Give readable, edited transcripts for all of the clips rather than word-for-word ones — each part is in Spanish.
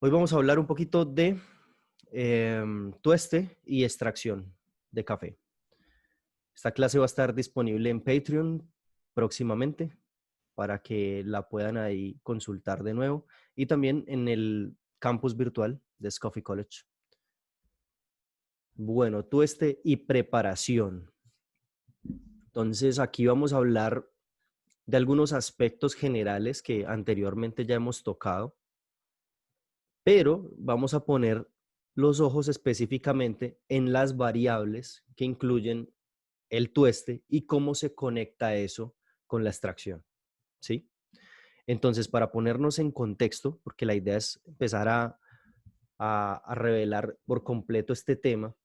Hoy vamos a hablar un poquito de tueste y extracción de café. Esta clase va a estar disponible en Patreon próximamente para que la puedan ahí consultar de nuevo y también en el campus virtual de Scoffy College. Bueno, tueste y preparación. Entonces aquí vamos a hablar de algunos aspectos generales que anteriormente ya hemos tocado, pero vamos a poner los ojos específicamente en las variables que incluyen el tueste y cómo se conecta eso con la extracción, ¿sí? Entonces, para ponernos en contexto, porque la idea es empezar a revelar por completo este tema,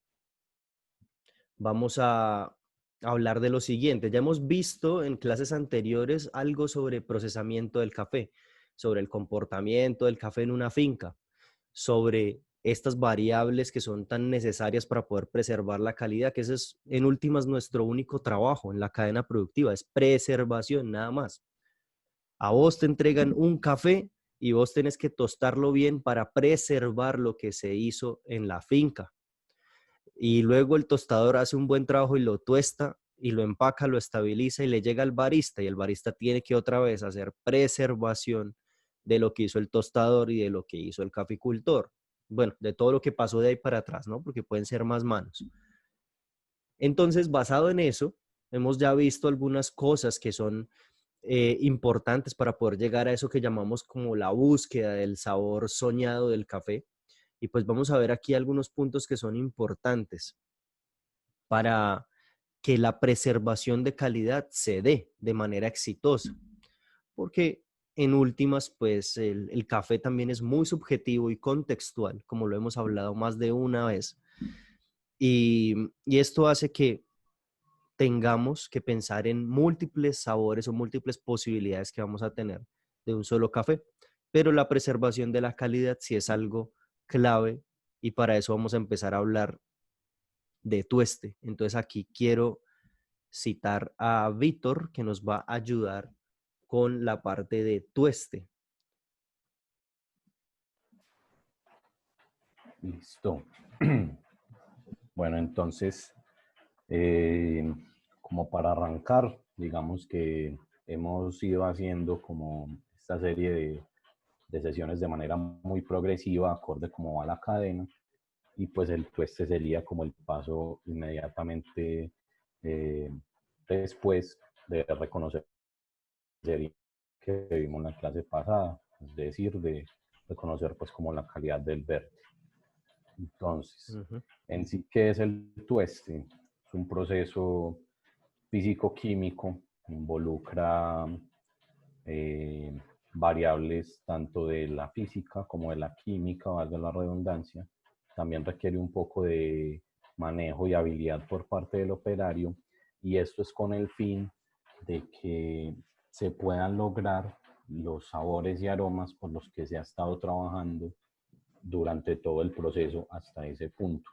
vamos a hablar de lo siguiente. Ya hemos visto en clases anteriores algo sobre procesamiento del café, sobre el comportamiento del café en una finca, sobre estas variables que son tan necesarias para poder preservar la calidad, que ese es en últimas nuestro único trabajo en la cadena productiva, es preservación nada más. A vos te entregan un café y vos tenés que tostarlo bien para preservar lo que se hizo en la finca. Y luego el tostador hace un buen trabajo y lo tuesta y lo empaca, lo estabiliza y le llega al barista y el barista tiene que otra vez hacer preservación de lo que hizo el tostador y de lo que hizo el caficultor. Bueno, de todo lo que pasó de ahí para atrás, ¿no? Porque pueden ser más manos. Entonces, basado en eso, hemos ya visto algunas cosas que son importantes para poder llegar a eso que llamamos como la búsqueda del sabor soñado del café. Y pues vamos a ver aquí algunos puntos que son importantes para que la preservación de calidad se dé de manera exitosa. Porque en últimas, pues el café también es muy subjetivo y contextual, como lo hemos hablado más de una vez. Y esto hace que tengamos que pensar en múltiples sabores o múltiples posibilidades que vamos a tener de un solo café. Pero la preservación de la calidad sí es algo clave y para eso vamos a empezar a hablar de tueste. Entonces aquí quiero citar a Víctor que nos va a ayudar con la parte de tueste. Listo. Bueno, entonces, como para arrancar, digamos que hemos ido haciendo como esta serie de sesiones de manera muy progresiva, acorde como va la cadena, y pues el tueste sería como el paso inmediatamente eh, después de reconocer que vimos en la clase pasada, es decir, de reconocer pues como la calidad del verde. Entonces, en sí, ¿qué es el tueste? Es un proceso físico-químico, involucra eh, variables tanto de la física como de la química, valga la redundancia. También requiere un poco de manejo y habilidad por parte del operario, y esto es con el fin de que se puedan lograr los sabores y aromas por los que se ha estado trabajando durante todo el proceso hasta ese punto.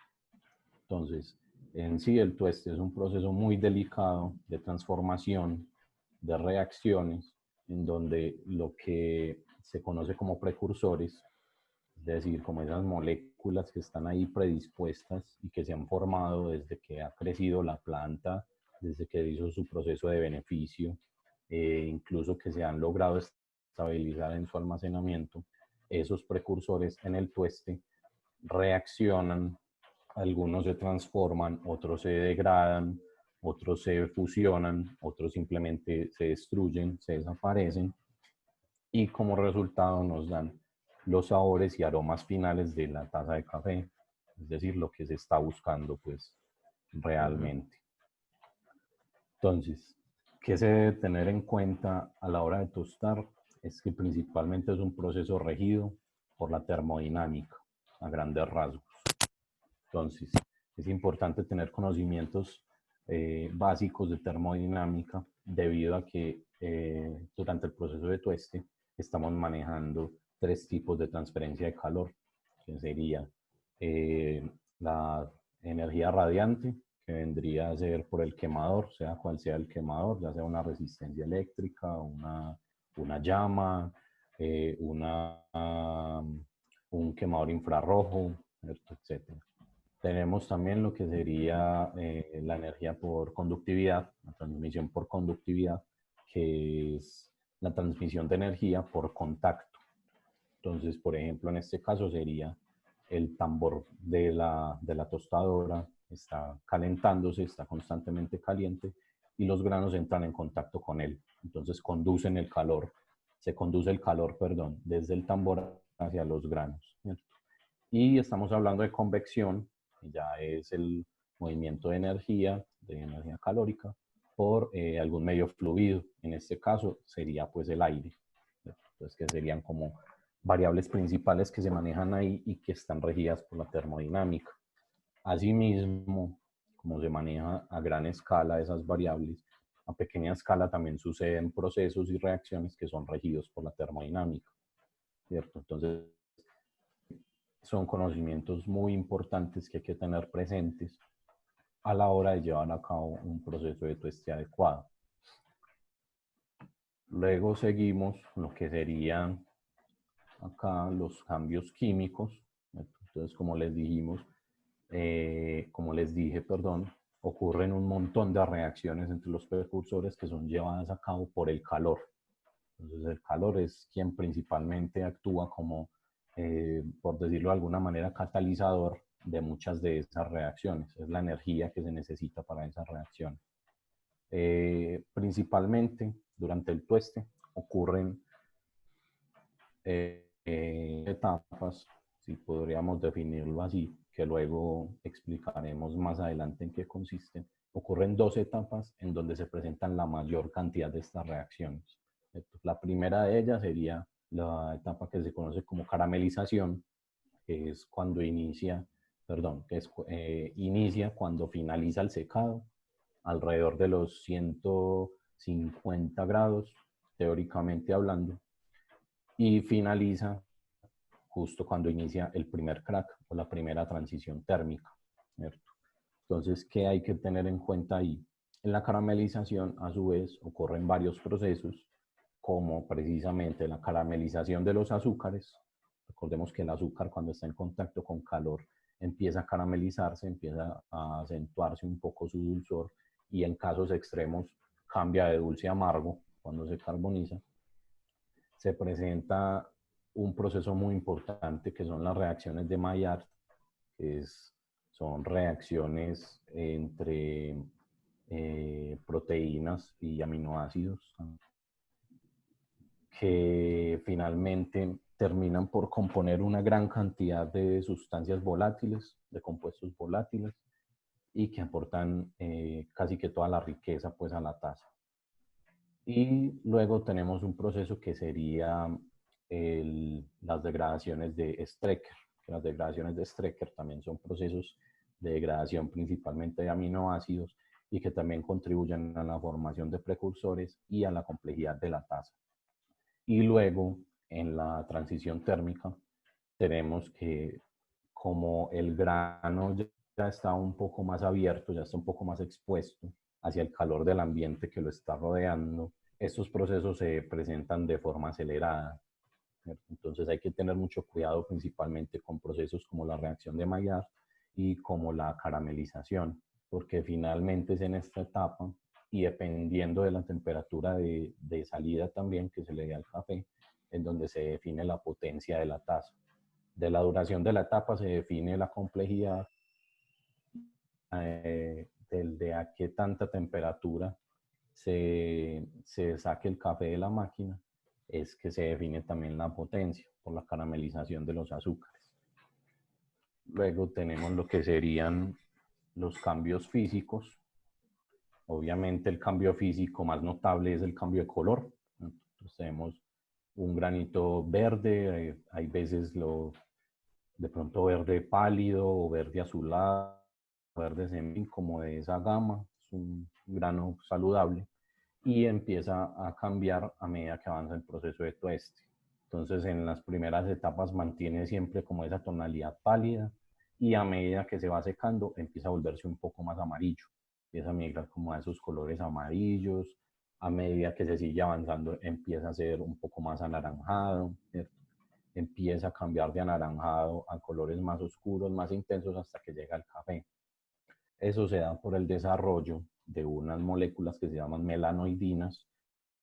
Entonces, en sí el tueste es un proceso muy delicado de transformación, de reacciones, en donde lo que se conoce como precursores, es decir, como esas moléculas que están ahí predispuestas y que se han formado desde que ha crecido la planta, desde que hizo su proceso de beneficio, incluso que se han logrado estabilizar en su almacenamiento, esos precursores en el tueste reaccionan, algunos se transforman, otros se degradan, otros se fusionan, otros simplemente se destruyen, se desaparecen, y como resultado nos dan los sabores y aromas finales de la taza de café, es decir, lo que se está buscando pues realmente. Entonces, ¿qué se debe tener en cuenta a la hora de tostar? Es que principalmente es un proceso regido por la termodinámica, a grandes rasgos. Entonces, es importante tener conocimientos básicos de termodinámica, debido a que durante el proceso de tueste estamos manejando tres tipos de transferencia de calor, que sería la energía radiante, que vendría a ser por el quemador, sea cual sea el quemador, ya sea una resistencia eléctrica, una llama, una un quemador infrarrojo, ¿cierto? Etcétera. Tenemos también lo que sería la energía por conductividad, la transmisión por conductividad, que es la transmisión de energía por contacto. Entonces, por ejemplo, en este caso sería el tambor de la tostadora, está calentándose, está constantemente caliente y los granos entran en contacto con él. Entonces conducen el calor, se conduce el calor, perdón, desde el tambor hacia los granos. ¿Cierto? Y estamos hablando de convección, que ya es el movimiento de energía calórica, por algún medio fluido. En este caso sería pues el aire. Entonces, que serían como variables principales que se manejan ahí y que están regidas por la termodinámica. Asimismo, como se maneja a gran escala esas variables, a pequeña escala también suceden procesos y reacciones que son regidos por la termodinámica, ¿cierto? Entonces, son conocimientos muy importantes que hay que tener presentes a la hora de llevar a cabo un proceso de tueste adecuado. Luego seguimos lo que serían acá los cambios químicos. Entonces, como les dije, perdón, ocurren un montón de reacciones entre los precursores que son llevadas a cabo por el calor. Entonces, el calor es quien principalmente actúa como, por decirlo de alguna manera, catalizador de muchas de esas reacciones. Es la energía que se necesita para esas reacciones. Principalmente durante el tueste ocurren etapas, si podríamos definirlo así, que luego explicaremos más adelante en qué consisten. Ocurren dos etapas en donde se presentan la mayor cantidad de estas reacciones. La primera de ellas sería la etapa que se conoce como caramelización, que es cuando inicia, perdón, que es, inicia cuando finaliza el secado, alrededor de los 150 grados, teóricamente hablando, y finaliza justo cuando inicia el primer crack o la primera transición térmica, ¿cierto? Entonces, ¿qué hay que tener en cuenta ahí? En la caramelización, a su vez, ocurren varios procesos, como precisamente la caramelización de los azúcares. Recordemos que el azúcar, cuando está en contacto con calor, empieza a caramelizarse, empieza a acentuarse un poco su dulzor y en casos extremos cambia de dulce a amargo cuando se carboniza. Se presenta un proceso muy importante que son las reacciones de Maillard, que son reacciones entre proteínas y aminoácidos que finalmente terminan por componer una gran cantidad de sustancias volátiles, de compuestos volátiles, y que aportan casi que toda la riqueza pues a la taza. Y luego tenemos un proceso que sería las degradaciones de Strecker. Las degradaciones de Strecker también son procesos de degradación principalmente de aminoácidos y que también contribuyen a la formación de precursores y a la complejidad de la taza. Y luego, en la transición térmica, tenemos que como el grano ya está un poco más abierto, ya está un poco más expuesto hacia el calor del ambiente que lo está rodeando, estos procesos se presentan de forma acelerada. Entonces hay que tener mucho cuidado principalmente con procesos como la reacción de Maillard y como la caramelización, porque finalmente es en esta etapa y dependiendo de la temperatura de salida también que se le dé al café, en donde se define la potencia de la taza. De la duración de la etapa se define la complejidad de a qué tanta temperatura se saque el café de la máquina, es que se define también la potencia por la caramelización de los azúcares. Luego tenemos lo que serían los cambios físicos. Obviamente el cambio físico más notable es el cambio de color. Entonces tenemos un granito verde, hay veces de pronto verde pálido o verde azulado, verde semín, como de esa gama, es un grano saludable y empieza a cambiar a medida que avanza el proceso de tueste. Entonces en las primeras etapas mantiene siempre como esa tonalidad pálida y a medida que se va secando empieza a volverse un poco más amarillo, empieza a migrar como a esos colores amarillos, a medida que se sigue avanzando empieza a ser un poco más anaranjado, ¿cierto? empieza a cambiar de anaranjado a colores más oscuros, más intensos, hasta que llega al café. Eso se da por el desarrollo de unas moléculas que se llaman melanoidinas,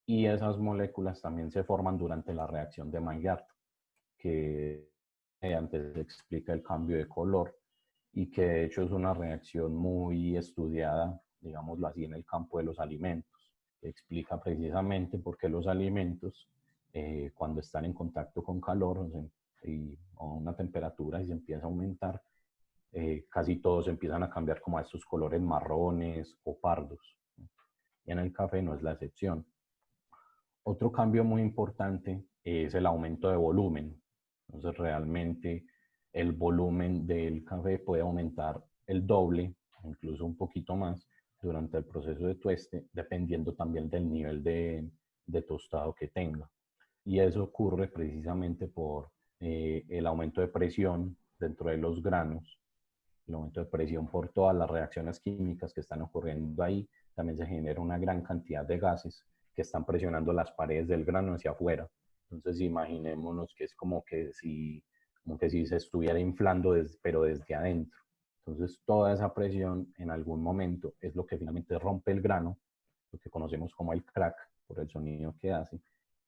y esas moléculas también se forman durante la reacción de Maillard, que antes explica el cambio de color y que de hecho es una reacción muy estudiada, digámoslo así, en el campo de los alimentos, que explica precisamente por qué los alimentos, cuando están en contacto con calor o una temperatura y se empieza a aumentar, casi todos empiezan a cambiar como a estos colores marrones o pardos. Y en el café no es la excepción. Otro cambio muy importante es el aumento de volumen. Entonces, realmente el volumen del café puede aumentar el doble, incluso un poquito más, durante el proceso de tueste, dependiendo también del nivel de tostado que tenga. Y eso ocurre precisamente por el aumento de presión dentro de los granos, el aumento de presión por todas las reacciones químicas que están ocurriendo ahí. También se genera una gran cantidad de gases que están presionando las paredes del grano hacia afuera. Entonces imaginémonos que es como que si se estuviera inflando, pero desde adentro. Entonces toda esa presión en algún momento es lo que finalmente rompe el grano, lo que conocemos como el crack, por el sonido que hace.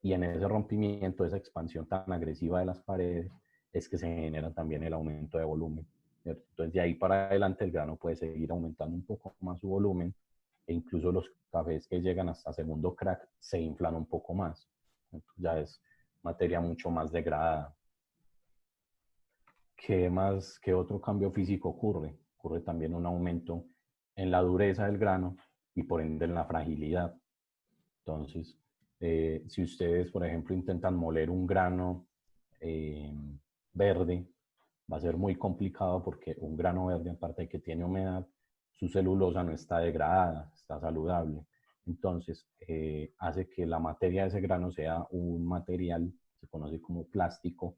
Y en ese rompimiento, esa expansión tan agresiva de las paredes, es que se genera también el aumento de volumen. Entonces, de ahí para adelante el grano puede seguir aumentando un poco más su volumen, e incluso los cafés que llegan hasta segundo crack se inflan un poco más. Entonces, ya es materia mucho más degradada. ¿Qué otro cambio físico ocurre? Ocurre también un aumento en la dureza del grano y por ende en la fragilidad. Entonces, si ustedes, por ejemplo, intentan moler un grano verde, va a ser muy complicado, porque un grano verde, aparte de que tiene humedad, su celulosa no está degradada, está saludable. Entonces, hace que la materia de ese grano sea un material, se conoce como plástico,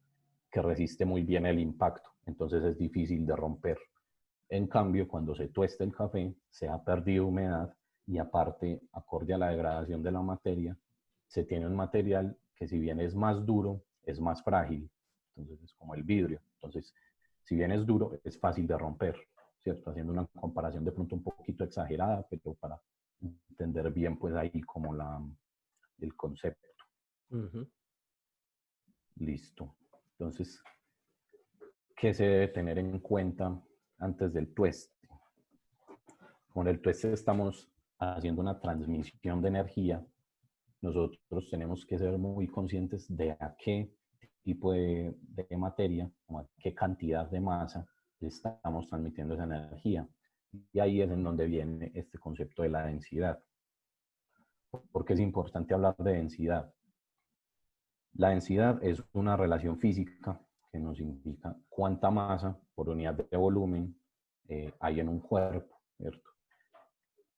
que resiste muy bien el impacto. Entonces es difícil de romper. En cambio, cuando se tuesta el café, se ha perdido humedad, y aparte, acorde a la degradación de la materia, se tiene un material que, si bien es más duro, es más frágil. Entonces es como el vidrio. Entonces, si bien es duro, es fácil de romper, ¿cierto? Haciendo una comparación de pronto un poquito exagerada, pero para entender bien pues ahí como el concepto. Listo. Entonces, ¿qué se debe tener en cuenta antes del tueste? Con el tueste estamos haciendo una transmisión de energía. Nosotros tenemos que ser muy conscientes de a qué tipo de materia, o a qué cantidad de masa le estamos transmitiendo esa energía. Y ahí es en donde viene este concepto de la densidad. ¿Por qué es importante hablar de densidad? La densidad es una relación física que nos indica cuánta masa por unidad de volumen hay en un cuerpo, ¿cierto?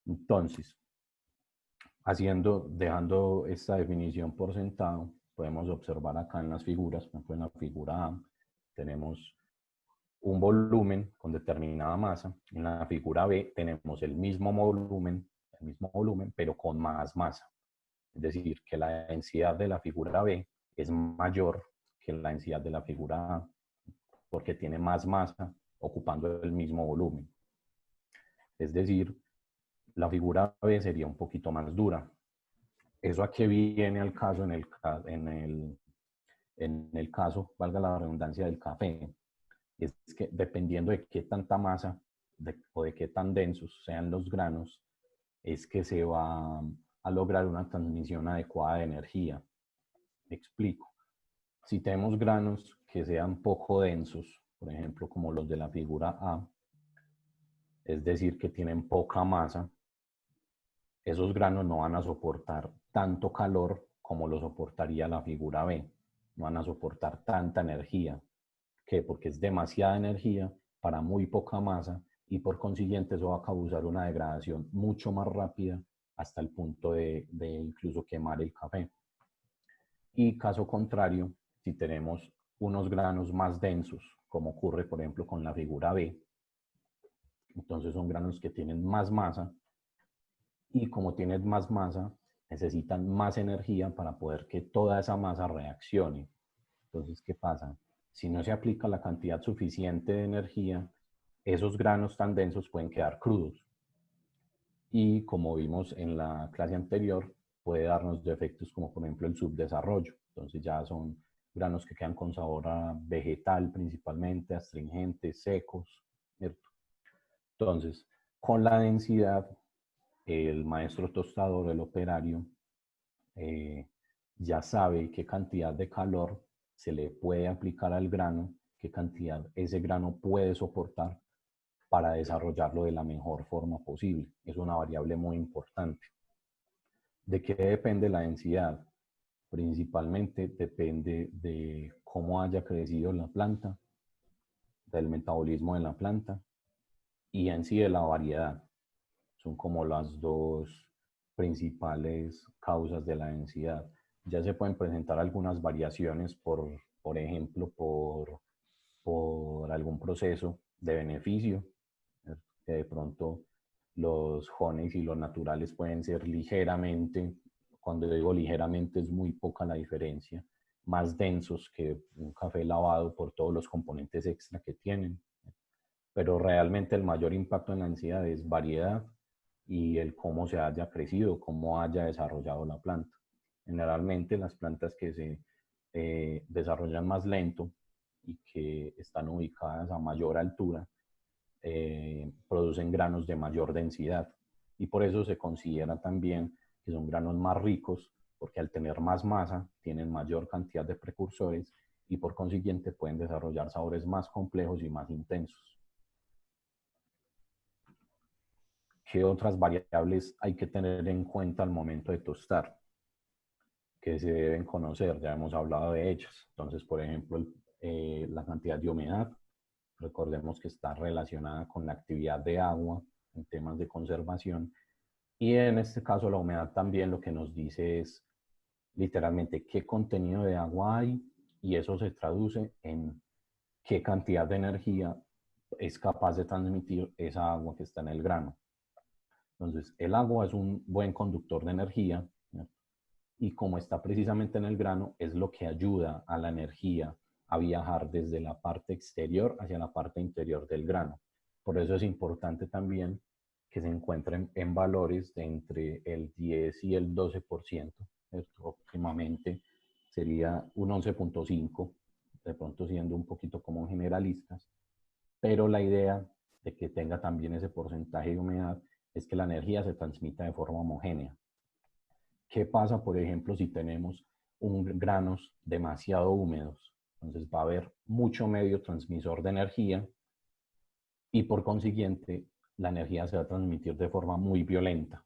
Entonces, dejando esta definición por sentado, podemos observar acá en las figuras. Por ejemplo, en la figura A tenemos un volumen con determinada masa. En la figura B tenemos el mismo volumen, pero con más masa. Es decir, que la densidad de la figura B es mayor que la densidad de la figura A, porque tiene más masa ocupando el mismo volumen. Es decir, la figura B sería un poquito más dura. ¿Eso a qué viene al caso en el caso, valga la redundancia, del café? Es que dependiendo de qué tanta masa o de qué tan densos sean los granos, es que se va a lograr una transmisión adecuada de energía. Me explico. Si tenemos granos que sean poco densos, por ejemplo, como los de la figura A, es decir, que tienen poca masa, esos granos no van a soportar tanto calor como lo soportaría la figura B. No van a soportar tanta energía. ¿Qué? Porque es demasiada energía para muy poca masa, y por consiguiente eso va a causar una degradación mucho más rápida, hasta el punto de incluso quemar el café. Y caso contrario, si tenemos unos granos más densos, como ocurre por ejemplo con la figura B, entonces son granos que tienen más masa, y como tienen más masa, necesitan más energía para poder que toda esa masa reaccione. Entonces, ¿qué pasa? Si no se aplica la cantidad suficiente de energía, esos granos tan densos pueden quedar crudos. Y como vimos en la clase anterior, puede darnos defectos como por ejemplo el subdesarrollo. Entonces ya son granos que quedan con sabor a vegetal principalmente, astringentes, secos, ¿cierto? Entonces, con la densidad, el maestro tostador, el operario, eh, ya sabe qué cantidad de calor se le puede aplicar al grano, qué cantidad ese grano puede soportar para desarrollarlo de la mejor forma posible. Es una variable muy importante. ¿De qué depende la densidad? Principalmente depende de cómo haya crecido la planta, del metabolismo de la planta y en sí de la variedad. Son como las dos principales causas de la densidad. Ya se pueden presentar algunas variaciones por ejemplo, por algún proceso de beneficio, que de pronto los honeys y los naturales pueden ser ligeramente, cuando digo ligeramente es muy poca la diferencia, más densos que un café lavado por todos los componentes extra que tienen. Pero realmente el mayor impacto en la densidad es variedad y el cómo se haya crecido, cómo haya desarrollado la planta. Generalmente las plantas que se desarrollan más lento y que están ubicadas a mayor altura producen granos de mayor densidad y por eso se considera también que son granos más ricos porque al tener más masa tienen mayor cantidad de precursores y por consiguiente pueden desarrollar sabores más complejos y más intensos. ¿Qué otras variables hay que tener en cuenta al momento de tostar? Que se deben conocer, ya hemos hablado de ellas. Entonces, por ejemplo, la cantidad de humedad, recordemos que está relacionada con la actividad de agua en temas de conservación. Y en este caso, la humedad también lo que nos dice es literalmente qué contenido de agua hay y eso se traduce en qué cantidad de energía es capaz de transmitir esa agua que está en el grano. Entonces, el agua es un buen conductor de energía, ¿no? Y como está precisamente en el grano, es lo que ayuda a la energía a viajar desde la parte exterior hacia la parte interior del grano. Por eso es importante también que se encuentren en valores de entre el 10 y el 12%. Esto óptimamente sería un 11.5, de pronto siendo un poquito como generalistas, pero la idea de que tenga también ese porcentaje de humedad es que la energía se transmita de forma homogénea. ¿Qué pasa, por ejemplo, si tenemos granos demasiado húmedos? Entonces va a haber mucho medio transmisor de energía y por consiguiente la energía se va a transmitir de forma muy violenta.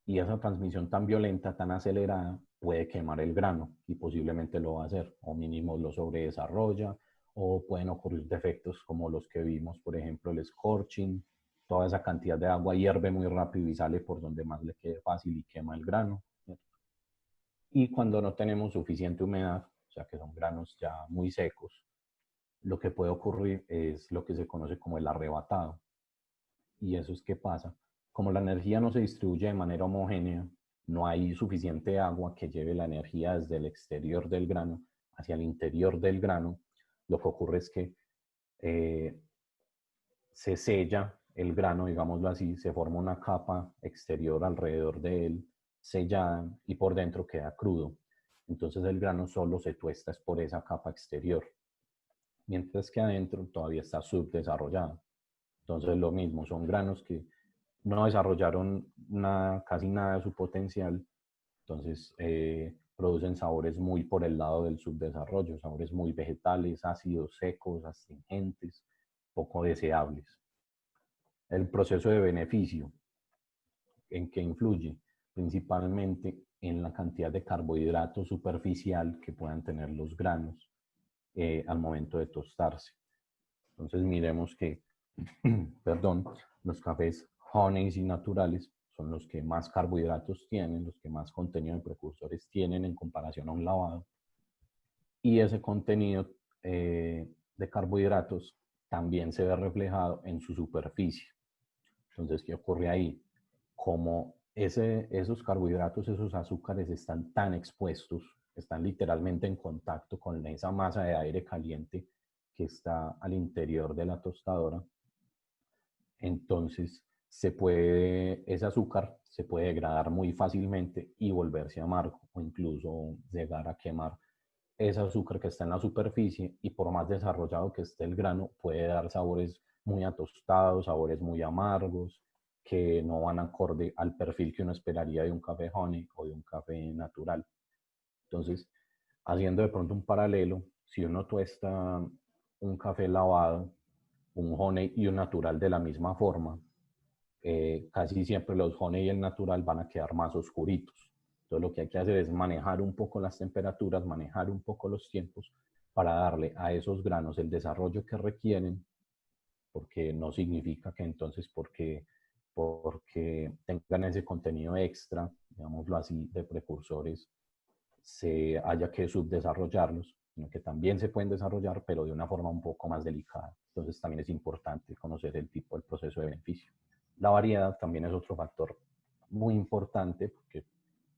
Y esa transmisión tan violenta, tan acelerada, puede quemar el grano y posiblemente lo va a hacer, o mínimo lo sobredesarrolla, o pueden ocurrir defectos como los que vimos, por ejemplo, el scorching, toda esa cantidad de agua hierve muy rápido y sale por donde más le quede fácil y quema el grano. Y cuando no tenemos suficiente humedad, o sea que son granos ya muy secos, lo que puede ocurrir es lo que se conoce como el arrebatado. Y eso es qué pasa. Como la energía no se distribuye de manera homogénea, no hay suficiente agua que lleve la energía desde el exterior del grano hacia el interior del grano, lo que ocurre es que eh, se sella el grano, digámoslo así, se forma una capa exterior alrededor de él, sellada, y por dentro queda crudo. Entonces el grano solo se tuesta es por esa capa exterior, mientras que adentro todavía está subdesarrollado. Entonces lo mismo, son granos que no desarrollaron nada, casi nada de su potencial, entonces producen sabores muy por el lado del subdesarrollo, sabores muy vegetales, ácidos, secos, astringentes, poco deseables. El proceso de beneficio, ¿en qué influye? Principalmente en la cantidad de carbohidrato superficial que puedan tener los granos al momento de tostarse. Entonces miremos que, perdón, los cafés honeys y naturales son los que más carbohidratos tienen, los que más contenido de precursores tienen en comparación a un lavado. Y ese contenido de carbohidratos también se ve reflejado en su superficie. Entonces, ¿qué ocurre ahí? Como esos carbohidratos, esos azúcares están tan expuestos están literalmente en contacto con esa masa de aire caliente que está al interior de la tostadora. Entonces ese azúcar se puede degradar muy fácilmente y volverse amargo, o incluso llegar a quemar ese azúcar que está en la superficie, y por más desarrollado que esté el grano, puede dar sabores muy atostados, sabores muy amargos, que no van acorde al perfil que uno esperaría de un café honey o de un café natural. Entonces, haciendo de pronto un paralelo, si uno tuesta un café lavado, un honey y un natural de la misma forma, casi siempre los honey y el natural van a quedar más oscuritos. Entonces lo que hay que hacer es manejar un poco las temperaturas, manejar un poco los tiempos para darle a esos granos el desarrollo que requieren, porque no significa que entonces porque tengan ese contenido extra, digámoslo así, de precursores, se haya que subdesarrollarlos, sino que también se pueden desarrollar, pero de una forma un poco más delicada. Entonces también es importante conocer el tipo del proceso de beneficio. La variedad también es otro factor muy importante porque,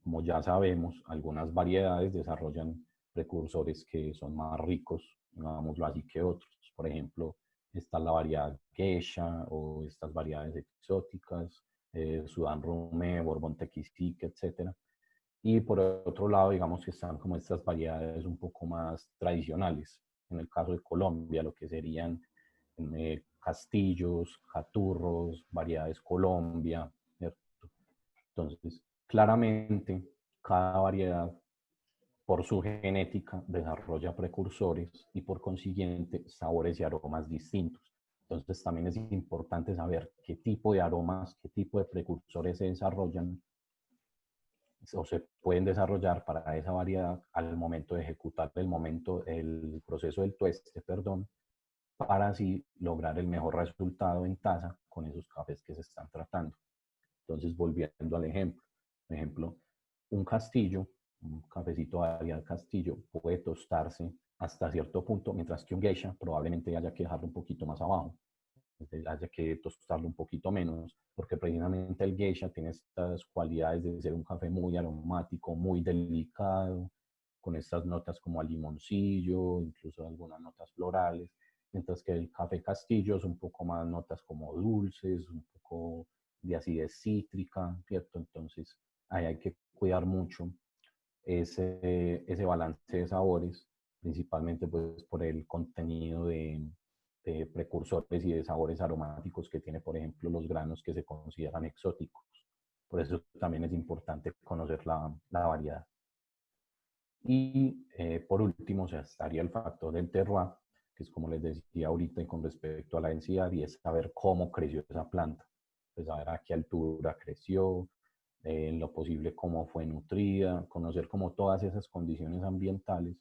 como ya sabemos, algunas variedades desarrollan precursores que son más ricos, digámoslo así, que otros. Por ejemplo, está la variedad Geisha o estas variedades exóticas, Sudán Rumé, Borbón Tequisquique, etcétera. Y por otro lado, digamos que están como estas variedades un poco más tradicionales. En el caso de Colombia, lo que serían castillos, caturros, variedades Colombia, ¿cierto? Entonces, claramente, cada variedad, por su genética, desarrolla precursores y por consiguiente sabores y aromas distintos. Entonces, también es importante saber qué tipo de aromas, qué tipo de precursores se desarrollan o se pueden desarrollar para esa variedad al momento de ejecutar el proceso del tueste, perdón, para así lograr el mejor resultado en taza con esos cafés que se están tratando. Entonces, volviendo al ejemplo, un castillo, un cafecito de variedad castillo puede tostarse hasta cierto punto, mientras que un geisha probablemente haya que dejarlo un poquito más abajo, haya que tostarlo un poquito menos, porque precisamente el geisha tiene estas cualidades de ser un café muy aromático, muy delicado, con estas notas como a limoncillo, incluso algunas notas florales, mientras que el café castillo es un poco más notas como dulces, un poco de acidez cítrica, ¿cierto? Entonces ahí hay que cuidar mucho ese balance de sabores, principalmente pues por el contenido de precursores y de sabores aromáticos que tiene, por ejemplo, los granos que se consideran exóticos. Por eso también es importante conocer la variedad. Y por último, o sea, estaría el factor del terroir, que es como les decía ahorita y con respecto a la densidad, y es saber cómo creció esa planta, pues saber a qué altura creció, en lo posible cómo fue nutrida, conocer como todas esas condiciones ambientales,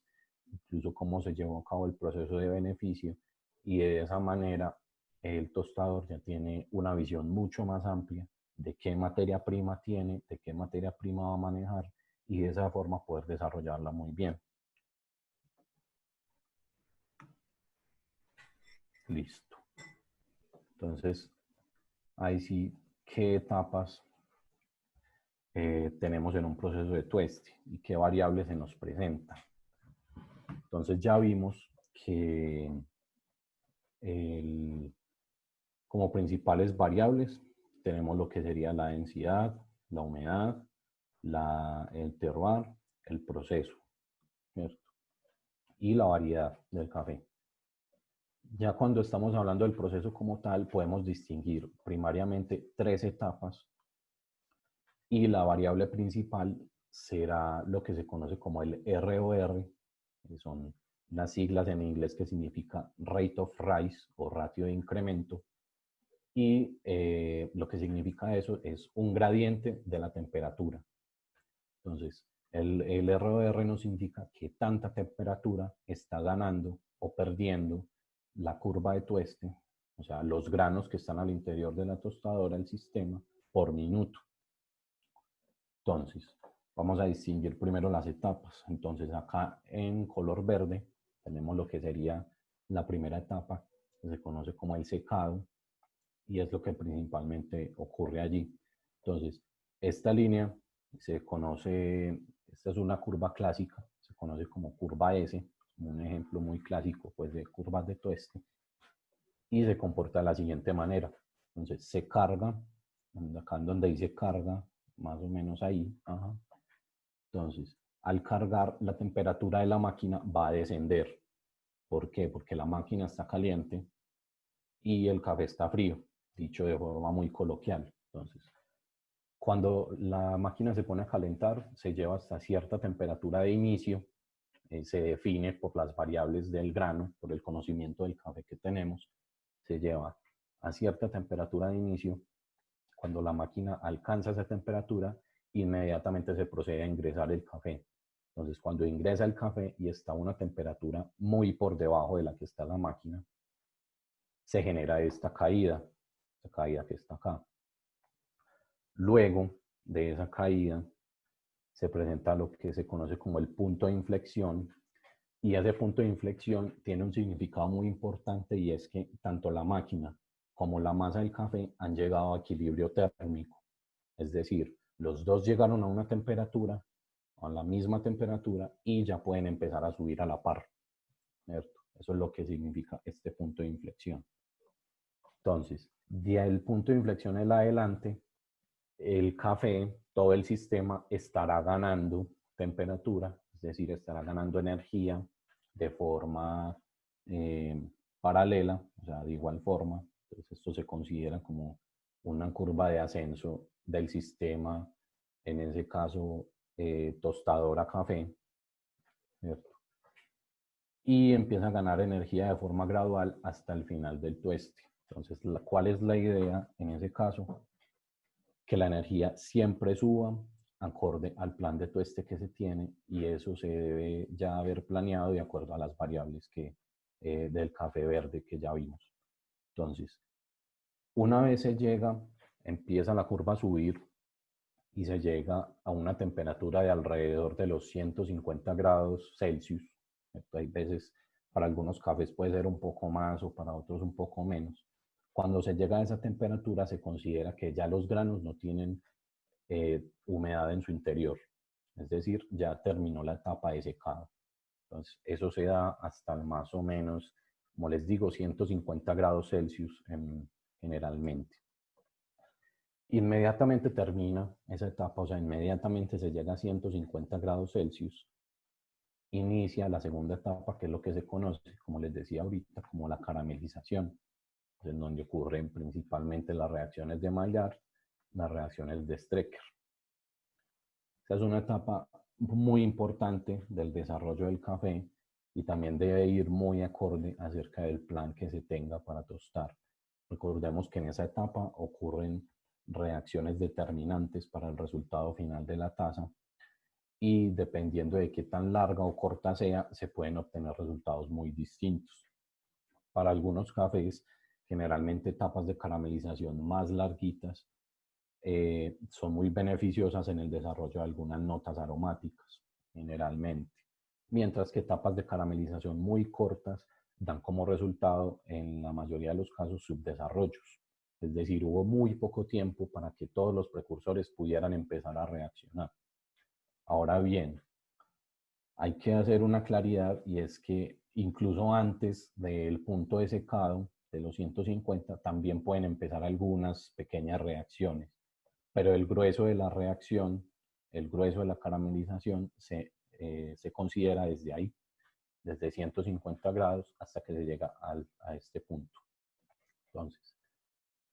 incluso cómo se llevó a cabo el proceso de beneficio, y de esa manera el tostador ya tiene una visión mucho más amplia de qué materia prima tiene, de qué materia prima va a manejar, y de esa forma poder desarrollarla muy bien. Listo. Entonces, ahí sí, ¿qué etapas tenemos en un proceso de tueste y qué variables se nos presentan? Entonces ya vimos que como principales variables tenemos lo que sería la densidad, la humedad, el terroir, el proceso, ¿cierto? Y la variedad del café. Ya cuando estamos hablando del proceso como tal, podemos distinguir primariamente tres etapas, y la variable principal será lo que se conoce como el ROR, que son las siglas en inglés que significa Rate of Rise o ratio de incremento, y lo que significa eso es un gradiente de la temperatura. Entonces, el ROR nos indica que tanta temperatura está ganando o perdiendo la curva de tueste, o sea, los granos que están al interior de la tostadora, el sistema, por minuto. Entonces, vamos a distinguir primero las etapas. Entonces, acá en color verde tenemos lo que sería la primera etapa, que se conoce como el secado, y es lo que principalmente ocurre allí. Entonces, esta línea se conoce, esta es una curva clásica, se conoce como curva S, un ejemplo muy clásico pues, de curvas de tueste, y se comporta de la siguiente manera. Entonces se carga, acá en donde dice carga, más o menos ahí. Ajá. Entonces, al cargar, la temperatura de la máquina va a descender. ¿Por qué? Porque la máquina está caliente y el café está frío, dicho de forma muy coloquial. Entonces, cuando la máquina se pone a calentar, se lleva hasta cierta temperatura de inicio, se define por las variables del grano, por el conocimiento del café que tenemos, se lleva a cierta temperatura de inicio. Cuando la máquina alcanza esa temperatura, inmediatamente se procede a ingresar el café. Entonces, cuando ingresa el café y está a una temperatura muy por debajo de la que está la máquina, se genera esta caída que está acá. Luego de esa caída, se presenta lo que se conoce como el punto de inflexión, y ese punto de inflexión tiene un significado muy importante, y es que tanto la máquina como la masa del café han llegado a equilibrio térmico. Es decir, los dos llegaron a una temperatura, a la misma temperatura, y ya pueden empezar a subir a la par, ¿cierto? Eso es lo que significa este punto de inflexión. Entonces, del punto de inflexión en adelante, el café, todo el sistema estará ganando temperatura, es decir, estará ganando energía de forma paralela, o sea, de igual forma. Entonces, esto se considera como una curva de ascenso del sistema, en ese caso, tostadora café, ¿cierto? Y empieza a ganar energía de forma gradual hasta el final del tueste. Entonces, ¿cuál es la idea en ese caso? Que la energía siempre suba acorde al plan de tueste que se tiene, y eso se debe ya haber planeado de acuerdo a las variables del café verde que ya vimos. Entonces, una vez se llega, empieza la curva a subir y se llega a una temperatura de alrededor de los 150 grados Celsius. Hay veces, para algunos cafés puede ser un poco más o para otros un poco menos. Cuando se llega a esa temperatura, se considera que ya los granos no tienen humedad en su interior, es decir, ya terminó la etapa de secado. Entonces, eso se da hasta más o menos, como les digo, 150 grados Celsius generalmente. Inmediatamente termina esa etapa, o sea, inmediatamente se llega a 150 grados Celsius, inicia la segunda etapa, que es lo que se conoce, como les decía ahorita, como la caramelización, en donde ocurren principalmente las reacciones de Maillard, las reacciones de Strecker. Esa es una etapa muy importante del desarrollo del café, y también debe ir muy acorde acerca del plan que se tenga para tostar. Recordemos que en esa etapa ocurren reacciones determinantes para el resultado final de la taza, y dependiendo de qué tan larga o corta sea, se pueden obtener resultados muy distintos. Para algunos cafés, generalmente etapas de caramelización más larguitas son muy beneficiosas en el desarrollo de algunas notas aromáticas, generalmente, mientras que etapas de caramelización muy cortas dan como resultado, en la mayoría de los casos, subdesarrollos. Es decir, hubo muy poco tiempo para que todos los precursores pudieran empezar a reaccionar. Ahora bien, hay que hacer una claridad, y es que incluso antes del punto de secado, de los 150, también pueden empezar algunas pequeñas reacciones, pero el grueso de la reacción, el grueso de la caramelización se considera desde ahí, desde 150 grados hasta que se llega a este punto. Entonces,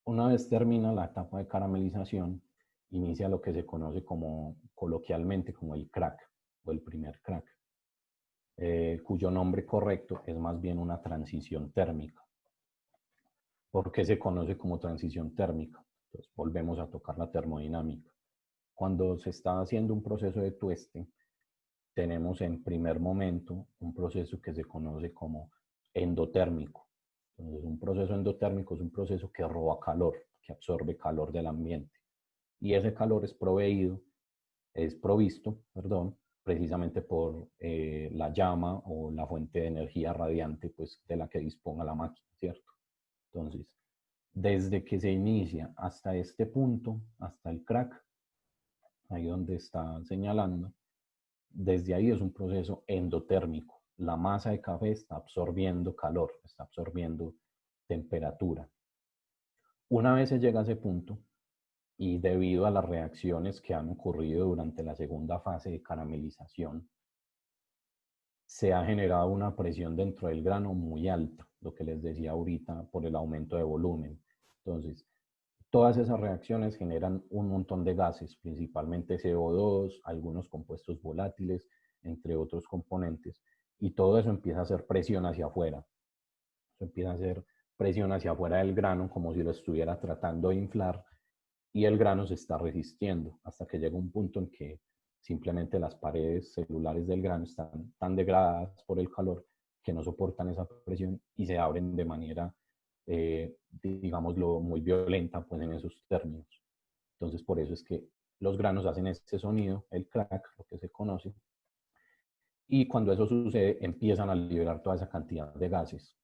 una vez termina la etapa de caramelización, inicia lo que se conoce como, coloquialmente, como el crack o el primer crack, cuyo nombre correcto es más bien una transición térmica. ¿Por qué se conoce como transición térmica? Entonces, volvemos a tocar la termodinámica. Cuando se está haciendo un proceso de tueste, tenemos en primer momento un proceso que se conoce como endotérmico. Entonces, un proceso endotérmico es un proceso que roba calor, que absorbe calor del ambiente. Y ese calor es provisto, precisamente por la llama o la fuente de energía radiante, pues, de la que disponga la máquina, ¿cierto? Entonces, desde que se inicia hasta este punto, hasta el crack, ahí donde está señalando, desde ahí es un proceso endotérmico. La masa de café está absorbiendo calor, está absorbiendo temperatura. Una vez se llega a ese punto, y debido a las reacciones que han ocurrido durante la segunda fase de caramelización, se ha generado una presión dentro del grano muy alta, lo que les decía ahorita por el aumento de volumen. Entonces, todas esas reacciones generan un montón de gases, principalmente CO2, algunos compuestos volátiles, entre otros componentes, y todo eso empieza a hacer presión hacia afuera. Eso empieza a hacer presión hacia afuera del grano como si lo estuviera tratando de inflar, y el grano se está resistiendo hasta que llega un punto en que simplemente las paredes celulares del grano están tan degradadas por el calor que no soportan esa presión y se abren de manera, digámoslo, muy violenta, pues en esos términos. Entonces, por eso es que los granos hacen este sonido, el crack, lo que se conoce, y cuando eso sucede, empiezan a liberar toda esa cantidad de gases.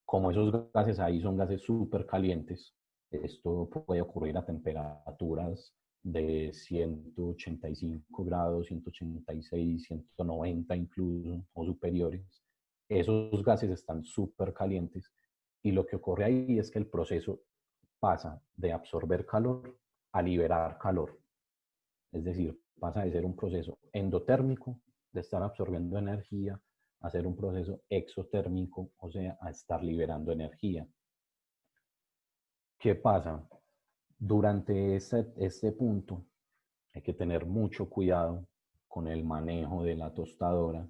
Como esos gases ahí son gases súper calientes, esto puede ocurrir a temperaturas de 185 grados, 186, 190 incluso, o superiores. Esos gases están súper calientes y lo que ocurre ahí es que el proceso pasa de absorber calor a liberar calor. Es decir, pasa de ser un proceso endotérmico, de estar absorbiendo energía, a ser un proceso exotérmico, o sea, a estar liberando energía. ¿Qué pasa? Durante este punto hay que tener mucho cuidado con el manejo de la tostadora,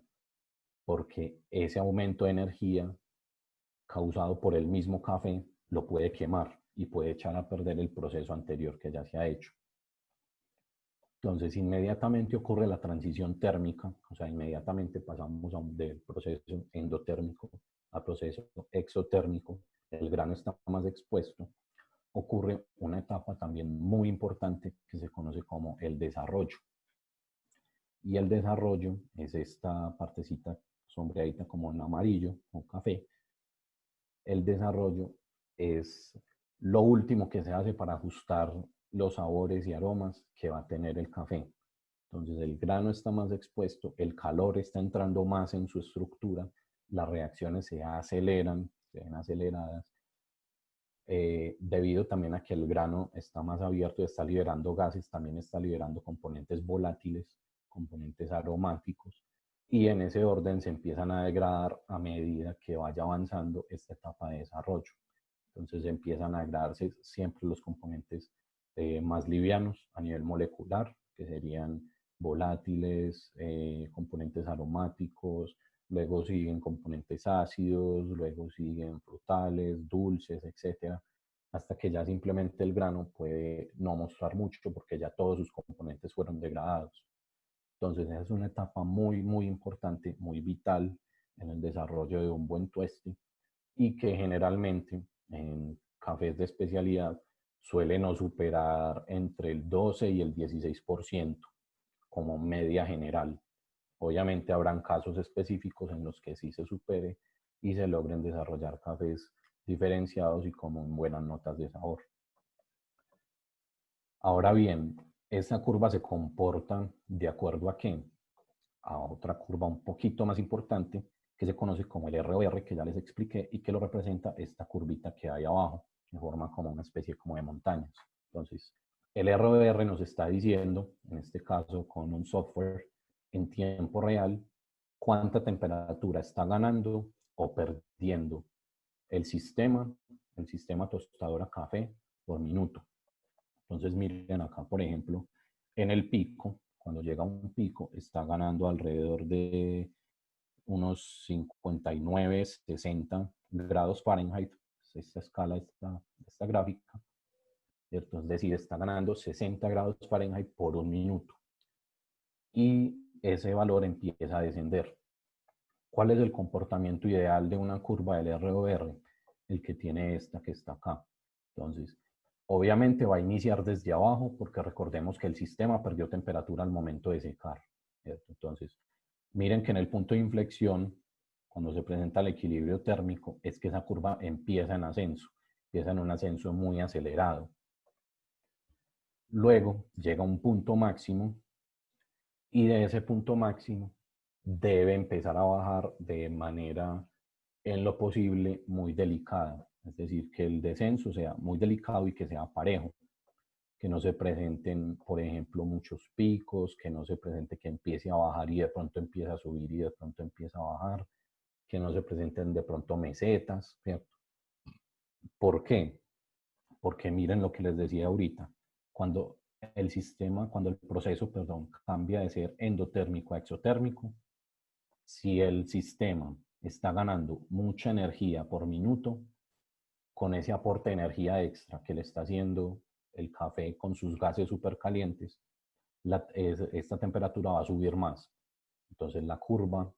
porque ese aumento de energía causado por el mismo café lo puede quemar y puede echar a perder el proceso anterior que ya se ha hecho. Entonces, inmediatamente ocurre la transición térmica, o sea, inmediatamente pasamos del proceso endotérmico al proceso exotérmico, el grano está más expuesto, ocurre una etapa también muy importante que se conoce como el desarrollo. Y el desarrollo es esta partecita sombreadita como en amarillo o café. El desarrollo es lo último que se hace para ajustar los sabores y aromas que va a tener el café. Entonces el grano está más expuesto, el calor está entrando más en su estructura, las reacciones se aceleran, se ven aceleradas, debido también a que el grano está más abierto y está liberando gases, también está liberando componentes volátiles, componentes aromáticos, y en ese orden se empiezan a degradar a medida que vaya avanzando esta etapa de desarrollo. Entonces empiezan a degradarse siempre los componentes más livianos a nivel molecular, que serían volátiles, componentes aromáticos, luego siguen componentes ácidos, luego siguen frutales, dulces, etcétera, hasta que ya simplemente el grano puede no mostrar mucho porque ya todos sus componentes fueron degradados. Entonces esa es una etapa muy, muy importante, muy vital en el desarrollo de un buen tueste y que generalmente en cafés de especialidad suele no superar entre el 12 y el 16% como media general. Obviamente habrán casos específicos en los que sí se supere y se logren desarrollar cafés diferenciados y con buenas notas de sabor. Ahora bien, esta curva se comporta de acuerdo a qué? A otra curva un poquito más importante que se conoce como el ROR, que ya les expliqué, y que lo representa esta curvita que hay abajo, que forma como una especie como de montañas. Entonces, el ROR nos está diciendo, en este caso con un software, en tiempo real, cuánta temperatura está ganando o perdiendo el sistema tostadora café por minuto. Entonces miren acá, por ejemplo, en el pico, cuando llega a un pico, está ganando alrededor de unos 59, 60 grados Fahrenheit, esta escala, esta gráfica, ¿cierto? Es decir, está ganando 60 grados Fahrenheit por un minuto. Y ese valor empieza a descender. ¿Cuál es el comportamiento ideal de una curva del ROR? El que tiene esta que está acá. Entonces, obviamente va a iniciar desde abajo porque recordemos que el sistema perdió temperatura al momento de secar, ¿cierto? Entonces, miren que en el punto de inflexión, cuando se presenta el equilibrio térmico, es que esa curva empieza en ascenso, empieza en un ascenso muy acelerado. Luego llega un punto máximo y de ese punto máximo debe empezar a bajar de manera, en lo posible, muy delicada. Es decir, que el descenso sea muy delicado y que sea parejo, que no se presenten, por ejemplo, muchos picos, que no se presente que empiece a bajar y de pronto empieza a subir y de pronto empieza a bajar, que no se presenten de pronto mesetas, ¿cierto? ¿Por qué? Porque miren lo que les decía ahorita, cuando cuando el proceso, perdón, cambia de ser endotérmico a exotérmico, si el sistema está ganando mucha energía por minuto, con ese aporte de energía extra que le está haciendo el café con sus gases supercalientes, esta temperatura va a subir más. Entonces la curva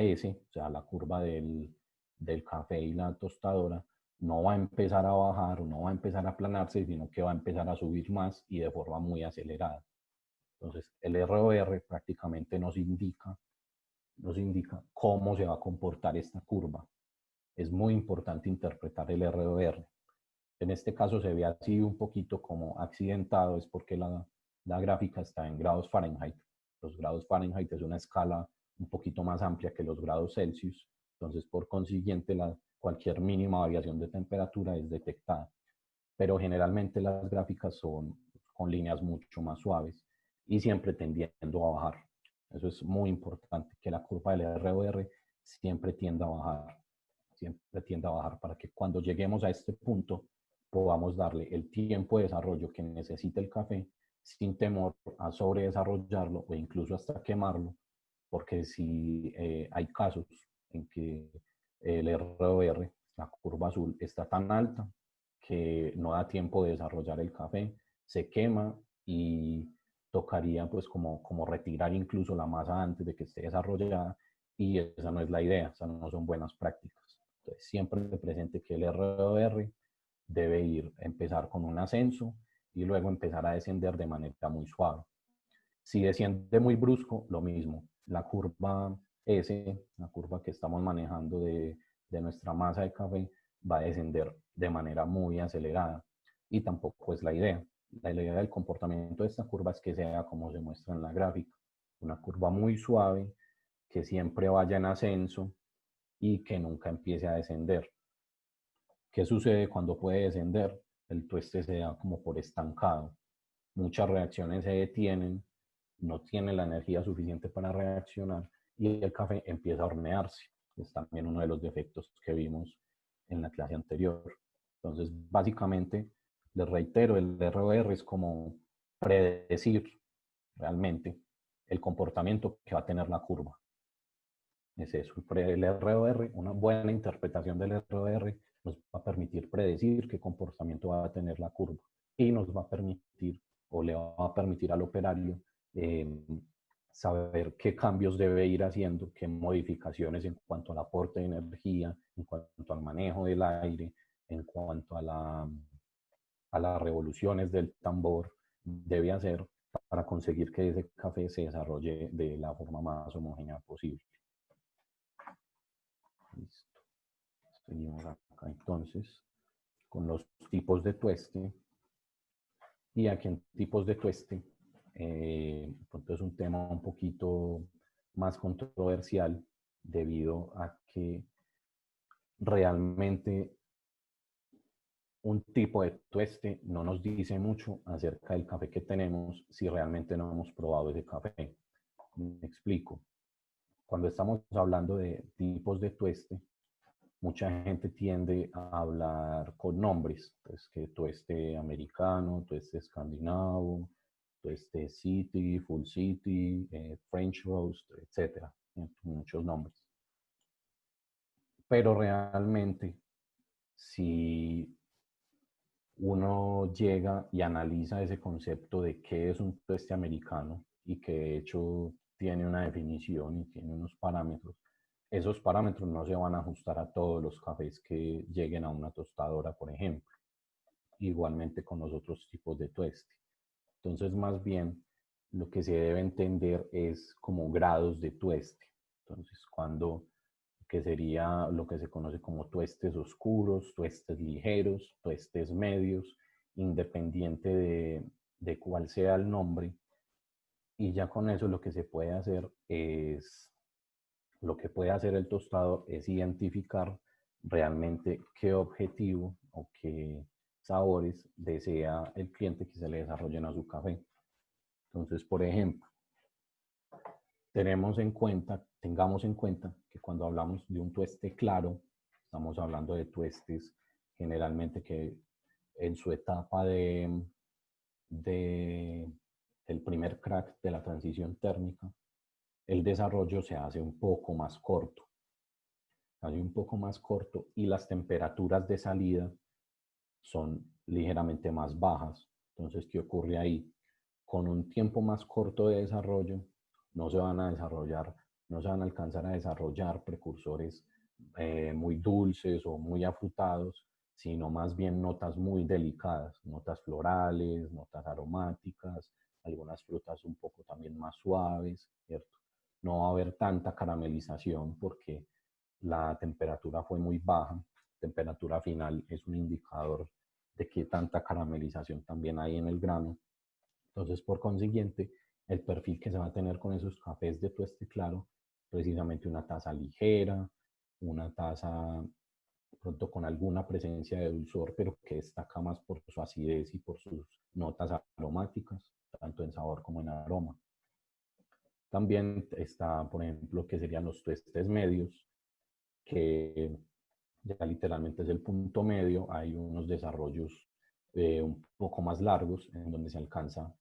S, o sea, la curva del café y la tostadora, no va a empezar a bajar o no va a empezar a aplanarse, sino que va a empezar a subir más y de forma muy acelerada. Entonces, el ROR prácticamente nos indica cómo se va a comportar esta curva. Es muy importante interpretar el ROR. En este caso se ve así un poquito como accidentado, es porque la gráfica está en grados Fahrenheit. Los grados Fahrenheit es una escala un poquito más amplia que los grados Celsius, entonces por consiguiente cualquier mínima variación de temperatura es detectada, pero generalmente las gráficas son con líneas mucho más suaves y siempre tendiendo a bajar. Eso es muy importante, que la curva del ROR siempre tienda a bajar, siempre tiende a bajar para que cuando lleguemos a este punto podamos darle el tiempo de desarrollo que necesita el café sin temor a sobredesarrollarlo o incluso hasta quemarlo, porque si hay casos en que el ROR, la curva azul, está tan alta que no da tiempo de desarrollar el café, se quema y tocaría pues como retirar incluso la masa antes de que esté desarrollada y esa no es la idea, esas no son buenas prácticas. Entonces siempre presente que el ROR debe empezar con un ascenso y luego empezar a descender de manera muy suave. Si desciende muy brusco, lo mismo. La curva S, la curva que estamos manejando de nuestra masa de café, va a descender de manera muy acelerada. Y tampoco es la idea. La idea del comportamiento de esta curva es que sea como se muestra en la gráfica. Una curva muy suave, que siempre vaya en ascenso y que nunca empiece a descender. ¿Qué sucede cuando puede descender? El tueste se da como por estancado. Muchas reacciones se detienen, no tiene la energía suficiente para reaccionar y el café empieza a hornearse. Es también uno de los defectos que vimos en la clase anterior. Entonces, básicamente, les reitero, el ROR es como predecir realmente el comportamiento que va a tener la curva. Es eso, el ROR, una buena interpretación del ROR nos va a permitir predecir qué comportamiento va a tener la curva y nos va a permitir o le va a permitir al operario eh, saber qué cambios debe ir haciendo, qué modificaciones en cuanto al aporte de energía, en cuanto al manejo del aire, en cuanto a las revoluciones del tambor debe hacer para conseguir que ese café se desarrolle de la forma más homogénea posible. Listo. Seguimos acá entonces con los tipos de tueste. Y aquí en tipos de tueste, es un tema un poquito más controversial debido a que realmente un tipo de tueste no nos dice mucho acerca del café que tenemos si realmente no hemos probado ese café. Me explico. Cuando estamos hablando de tipos de tueste, mucha gente tiende a hablar con nombres, pues que tueste americano, tueste escandinavo, tueste city, full city, French roast, etcétera, muchos nombres. Pero realmente, si uno llega y analiza ese concepto de qué es un tueste americano y que de hecho tiene una definición y tiene unos parámetros, esos parámetros no se van a ajustar a todos los cafés que lleguen a una tostadora, por ejemplo. Igualmente con los otros tipos de tueste. Entonces, más bien, lo que se debe entender es como grados de tueste. Entonces, que sería lo que se conoce como tuestes oscuros, tuestes ligeros, tuestes medios, independiente de cuál sea el nombre, Y ya con eso lo que se puede hacer es, lo que puede hacer el tostador es identificar realmente qué objetivo o qué sabores desea el cliente que se le desarrollen a su café. Entonces, por ejemplo, tengamos en cuenta que cuando hablamos de un tueste claro, estamos hablando de tuestes generalmente que en su etapa de el primer crack de la transición térmica, el desarrollo se hace un poco más corto, y las temperaturas de salida son ligeramente más bajas. Entonces, ¿qué ocurre ahí? Con un tiempo más corto de desarrollo, no se van a desarrollar, no se van a alcanzar a desarrollar precursores muy dulces o muy afrutados, sino más bien notas muy delicadas, notas florales, notas aromáticas, algunas frutas un poco también más suaves, ¿cierto? No va a haber tanta caramelización porque la temperatura fue muy baja. Temperatura final es un indicador de qué tanta caramelización también hay en el grano. Entonces, por consiguiente, el perfil que se va a tener con esos cafés de tueste claro, precisamente una taza ligera, una taza pronto con alguna presencia de dulzor, pero que destaca más por su acidez y por sus notas aromáticas, tanto en sabor como en aroma. También está, por ejemplo, que serían los tuestes medios, que ya literalmente es el punto medio. Hay unos desarrollos un poco más largos en donde se alcanza,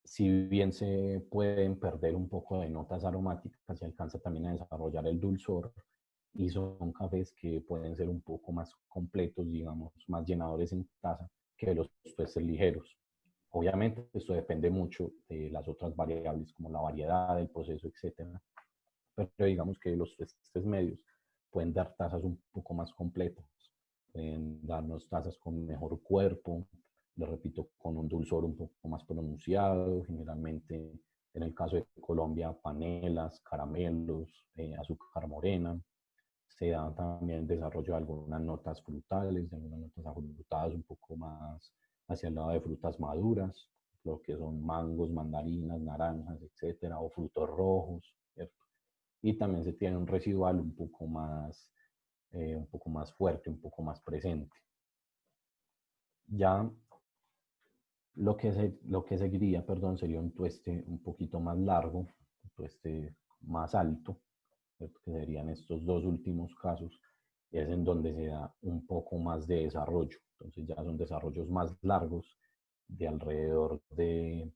si bien se pueden perder un poco de notas aromáticas, se alcanza también a desarrollar el dulzor, y son cafés que pueden ser un poco más completos, digamos, más llenadores en taza que los tuestes ligeros. Obviamente, esto depende mucho de las otras variables como la variedad, el proceso, etcétera. Pero digamos que los tuestes medios pueden dar tazas un poco más completas, pueden darnos tazas con mejor cuerpo, lo repito, con un dulzor un poco más pronunciado, generalmente en el caso de Colombia, panelas, caramelos, azúcar morena. Se da también el desarrollo de algunas notas frutales, de algunas notas afrutadas un poco más hacia el lado de frutas maduras, lo que son mangos, mandarinas, naranjas, etcétera, o frutos rojos, ¿cierto? Y también se tiene un residual un poco más fuerte, un poco más presente. Ya lo que seguiría, perdón, sería un tueste un poquito más largo, un tueste más alto, ¿cierto? Que serían estos dos últimos casos, es en donde se da un poco más de desarrollo. Entonces ya son desarrollos más largos, de alrededor de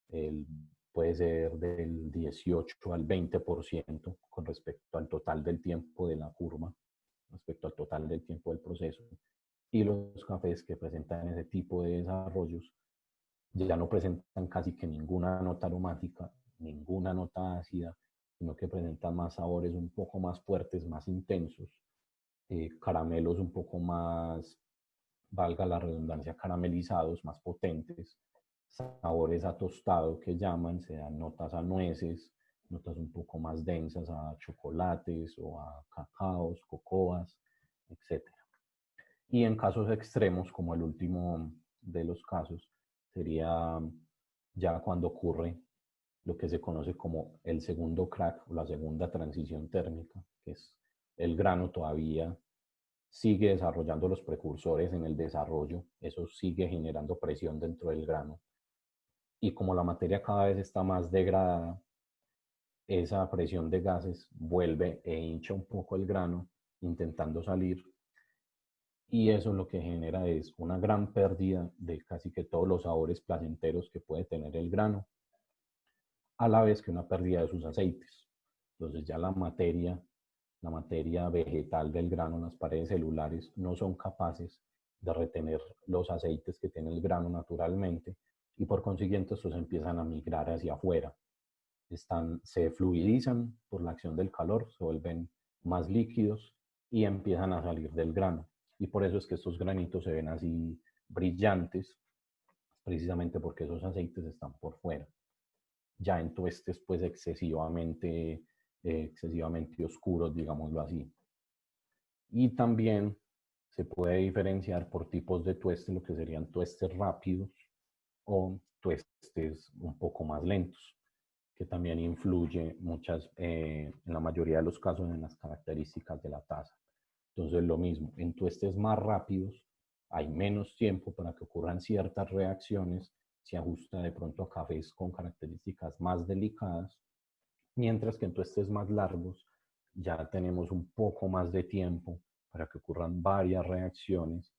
el, puede ser del 18 al 20% con respecto al total del tiempo de la curva, respecto al total del tiempo del proceso. Y los cafés que presentan ese tipo de desarrollos ya no presentan casi que ninguna nota aromática, ninguna nota ácida, sino que presentan más sabores un poco más fuertes, más intensos, caramelos un poco más, valga la redundancia, caramelizados, más potentes, sabores a tostado que llaman, se dan notas a nueces, notas un poco más densas a chocolates o a cacaos, cocoas, etcétera. Y en casos extremos, como el último de los casos, sería ya cuando ocurre lo que se conoce como el segundo crack o la segunda transición térmica, que es el grano todavía sigue desarrollando los precursores en el desarrollo, eso sigue generando presión dentro del grano. Y como la materia cada vez está más degradada, esa presión de gases vuelve e hincha un poco el grano, intentando salir, y eso lo que genera es una gran pérdida de casi que todos los sabores placenteros que puede tener el grano, a la vez que una pérdida de sus aceites. Entonces ya la materia vegetal del grano, las paredes celulares, no son capaces de retener los aceites que tiene el grano naturalmente, y por consiguiente estos empiezan a migrar hacia afuera. Se fluidizan por la acción del calor, se vuelven más líquidos y empiezan a salir del grano. Y por eso es que estos granitos se ven así brillantes, precisamente porque esos aceites están por fuera. Ya en tuestes pues excesivamente oscuros, digámoslo así. Y también se puede diferenciar por tipos de tueste, lo que serían tuestes rápidos, o tuestes un poco más lentos, que también influye en la mayoría de los casos en las características de la taza. Entonces lo mismo, en tuestes más rápidos hay menos tiempo para que ocurran ciertas reacciones, se ajusta de pronto a cafés con características más delicadas, mientras que en tuestes más largos ya tenemos un poco más de tiempo para que ocurran varias reacciones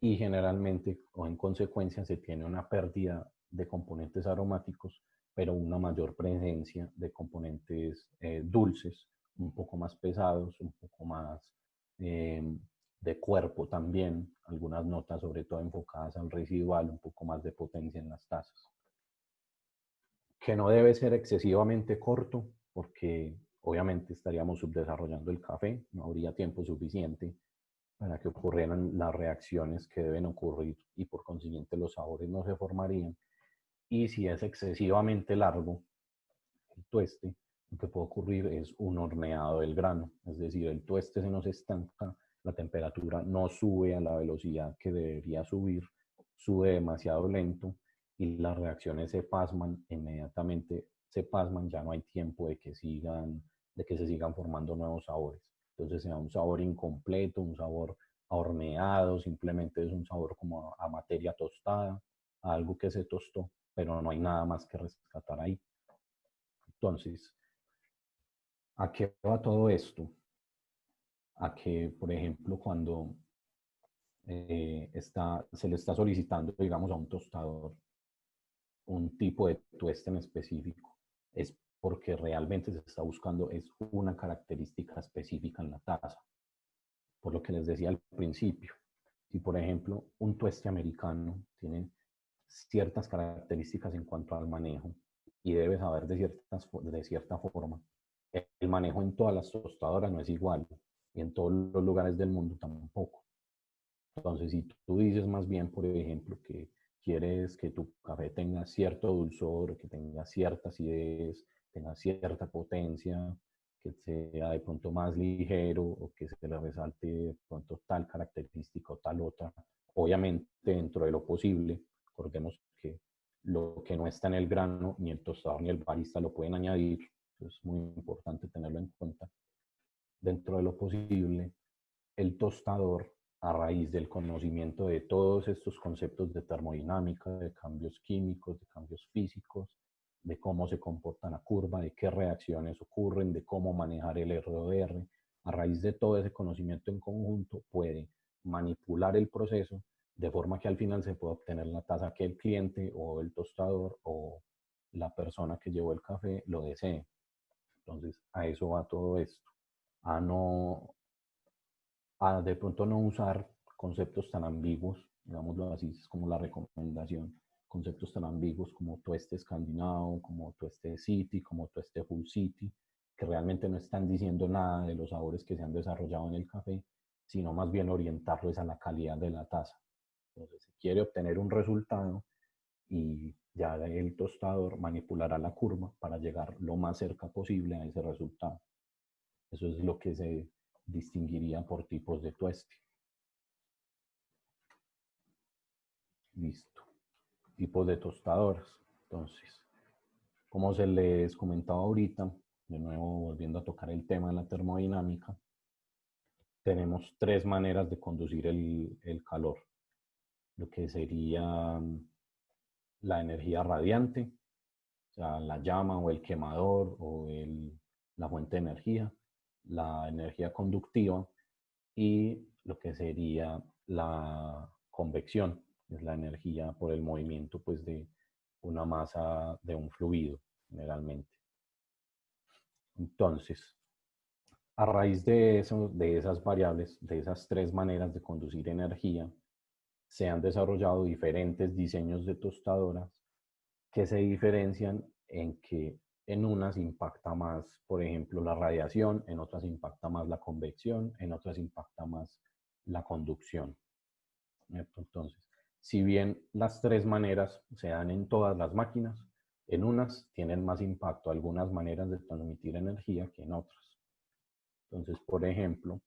y generalmente o en consecuencia se tiene una pérdida de componentes aromáticos, pero una mayor presencia de componentes dulces, un poco más pesados, un poco más de cuerpo también, algunas notas sobre todo enfocadas al residual, un poco más de potencia en las tazas. Que no debe ser excesivamente corto porque obviamente estaríamos subdesarrollando el café, no habría tiempo suficiente para que ocurrieran las reacciones que deben ocurrir y por consiguiente los sabores no se formarían. Y si es excesivamente largo el tueste, lo que puede ocurrir es un horneado del grano, es decir, el tueste se nos estanca, la temperatura no sube a la velocidad que debería subir, sube demasiado lento y las reacciones se pasman, inmediatamente se pasman, ya no hay tiempo de que se sigan formando nuevos sabores. Entonces se da un sabor incompleto, un sabor a horneado, simplemente es un sabor como a materia tostada, a algo que se tostó, pero no hay nada más que rescatar ahí. Entonces, ¿a qué va todo esto? A que, por ejemplo, cuando se le está solicitando, digamos, a un tostador un tipo de tueste en específico, es porque realmente se está buscando es una característica específica en la taza. Por lo que les decía al principio, si por ejemplo un tueste americano tiene ciertas características en cuanto al manejo y debe saber de cierta forma, el manejo en todas las tostadoras no es igual y en todos los lugares del mundo tampoco. Entonces, si tú dices más bien, por ejemplo, que quieres que tu café tenga cierto dulzor, que tenga cierta acidez, tenga cierta potencia, que sea de pronto más ligero o que se le resalte de pronto tal característica o tal otra, obviamente dentro de lo posible, recordemos que lo que no está en el grano, ni el tostador ni el barista lo pueden añadir, es muy importante tenerlo en cuenta. Dentro de lo posible, el tostador, a raíz del conocimiento de todos estos conceptos de termodinámica, de cambios químicos, de cambios físicos, de cómo se comporta la curva, de qué reacciones ocurren, de cómo manejar el ROR, a raíz de todo ese conocimiento en conjunto puede manipular el proceso de forma que al final se pueda obtener la taza que el cliente o el tostador o la persona que llevó el café lo desee. Entonces, a eso va todo esto. A no, a de pronto no usar conceptos tan ambiguos, digámoslo así, es como la recomendación, conceptos tan ambiguos como tueste escandinavo, como tueste city, como tueste full city, que realmente no están diciendo nada de los sabores que se han desarrollado en el café, sino más bien orientarlos a la calidad de la taza. Entonces, se quiere obtener un resultado y ya el tostador manipulará la curva para llegar lo más cerca posible a ese resultado. Eso es lo que se distinguiría por tipos de tueste. Listo. Tipos de tostadoras. Entonces, como se les comentaba ahorita, de nuevo volviendo a tocar el tema de la termodinámica, tenemos tres maneras de conducir el calor. Lo que sería la energía radiante, o sea, la llama o el quemador o la fuente de energía, la energía conductiva y lo que sería la convección, es la energía por el movimiento pues, de una masa de un fluido, generalmente. Entonces, a raíz de eso, de esas variables, de esas tres maneras de conducir energía, se han desarrollado diferentes diseños de tostadoras que se diferencian en que en unas impacta más, por ejemplo, la radiación, en otras impacta más la convección, en otras impacta más la conducción. Entonces, si bien las tres maneras se dan en todas las máquinas, en unas tienen más impacto algunas maneras de transmitir energía que en otras. Entonces, por ejemplo,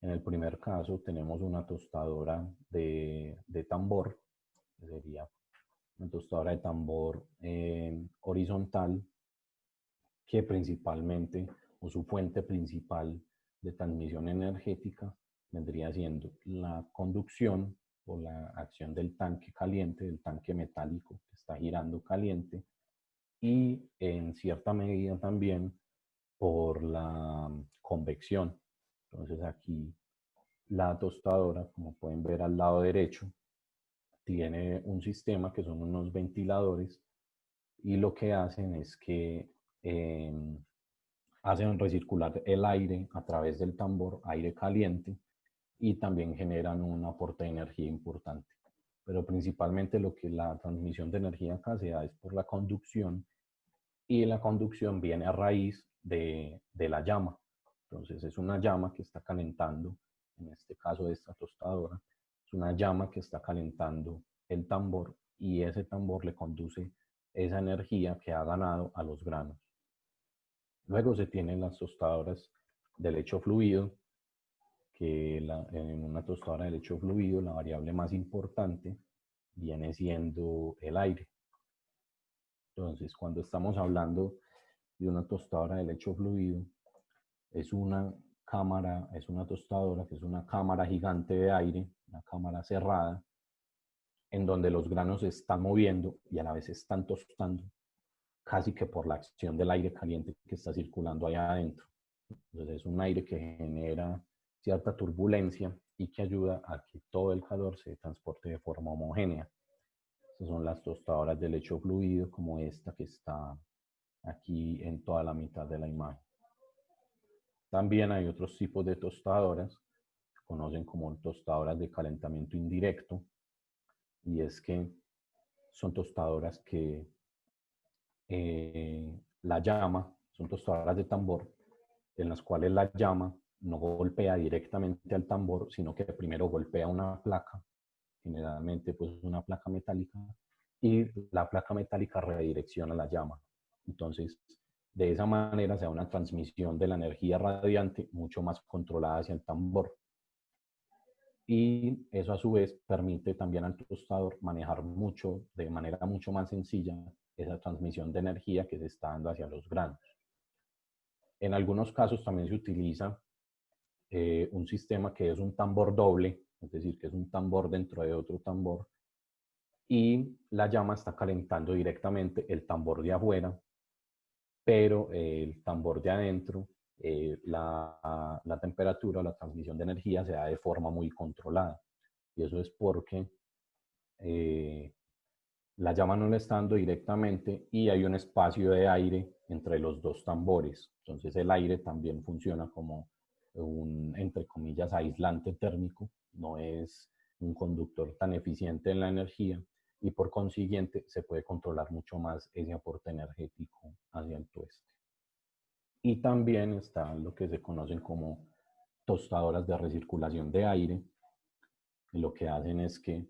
en el primer caso tenemos una tostadora de tambor, que sería una tostadora de tambor horizontal, que principalmente, o su fuente principal de transmisión energética, vendría siendo la conducción o la acción del tanque caliente, del tanque metálico que está girando caliente, y en cierta medida también por la convección. Entonces aquí la tostadora, como pueden ver al lado derecho, tiene un sistema que son unos ventiladores, y lo que hacen es que hacen recircular el aire a través del tambor, aire caliente, y también generan un aporte de energía importante. Pero principalmente lo que la transmisión de energía acá se da es por la conducción, y la conducción viene a raíz de la llama. Entonces es una llama que está calentando, en este caso de esta tostadora, es una llama que está calentando el tambor, y ese tambor le conduce esa energía que ha ganado a los granos. Luego se tienen las tostadoras de lecho fluido, que en una tostadora de lecho fluido la variable más importante viene siendo el aire. Entonces, cuando estamos hablando de una tostadora de lecho fluido, es una cámara, es una tostadora que es una cámara gigante de aire, una cámara cerrada, en donde los granos se están moviendo y a la vez se están tostando, casi que por la acción del aire caliente que está circulando allá adentro. Entonces es un aire que genera cierta turbulencia y que ayuda a que todo el calor se transporte de forma homogénea. Estas son las tostadoras de lecho fluido, como esta que está aquí en toda la mitad de la imagen. También hay otros tipos de tostadoras, se conocen como tostadoras de calentamiento indirecto, y es que son tostadoras que la llama, son tostadoras de tambor, en las cuales la llama no golpea directamente al tambor, sino que primero golpea una placa, generalmente pues una placa metálica, y la placa metálica redirecciona la llama. Entonces, de esa manera se da una transmisión de la energía radiante mucho más controlada hacia el tambor. Y eso a su vez permite también al tostador manejar mucho, de manera mucho más sencilla, esa transmisión de energía que se está dando hacia los granos. En algunos casos también se utiliza un sistema que es un tambor doble, es decir, que es un tambor dentro de otro tambor, y la llama está calentando directamente el tambor de afuera, pero el tambor de adentro, la temperatura, la transmisión de energía se da de forma muy controlada. Y eso es porque la llama no le está dando directamente y hay un espacio de aire entre los dos tambores. Entonces el aire también funciona como un, entre comillas, aislante térmico, no es un conductor tan eficiente en la energía, y por consiguiente se puede controlar mucho más ese aporte energético hacia el tueste. Y también está lo que se conocen como tostadoras de recirculación de aire, y lo que hacen es que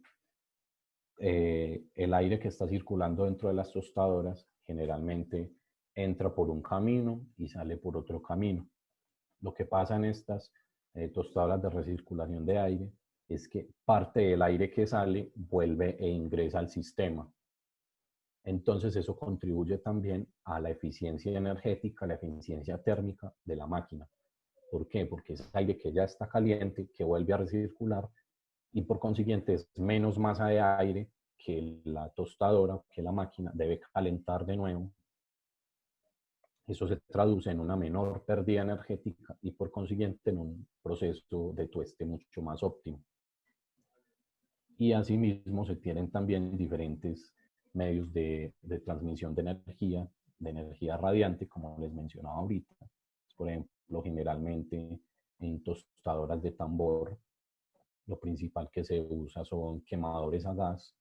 el aire que está circulando dentro de las tostadoras generalmente entra por un camino y sale por otro camino. Lo que pasa en estas tostadoras de recirculación de aire es que parte del aire que sale vuelve e ingresa al sistema. Entonces eso contribuye también a la eficiencia energética, la eficiencia térmica de la máquina. ¿Por qué? Porque es aire que ya está caliente, que vuelve a recircular, y por consiguiente es menos masa de aire que la tostadora, que la máquina debe calentar de nuevo. Eso se traduce en una menor pérdida energética y por consiguiente en un proceso de tueste mucho más óptimo. Y asimismo se tienen también diferentes medios de transmisión de energía radiante, como les mencionaba ahorita. Por ejemplo, generalmente en tostadoras de tambor, lo principal que se usa son quemadores a gas,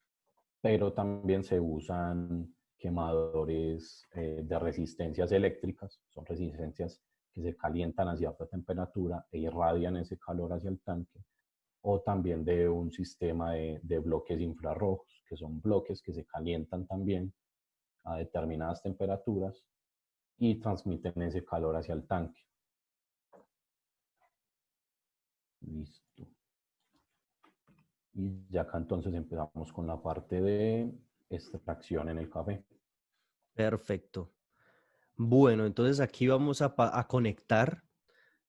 pero también se usan quemadores de resistencias eléctricas, son resistencias que se calientan a cierta temperatura e irradian ese calor hacia el tanque, o también de un sistema de bloques infrarrojos, que son bloques que se calientan también a determinadas temperaturas y transmiten ese calor hacia el tanque. Listo. Y ya acá entonces empezamos con la parte de extracción en el café. Perfecto. Bueno, entonces aquí vamos a conectar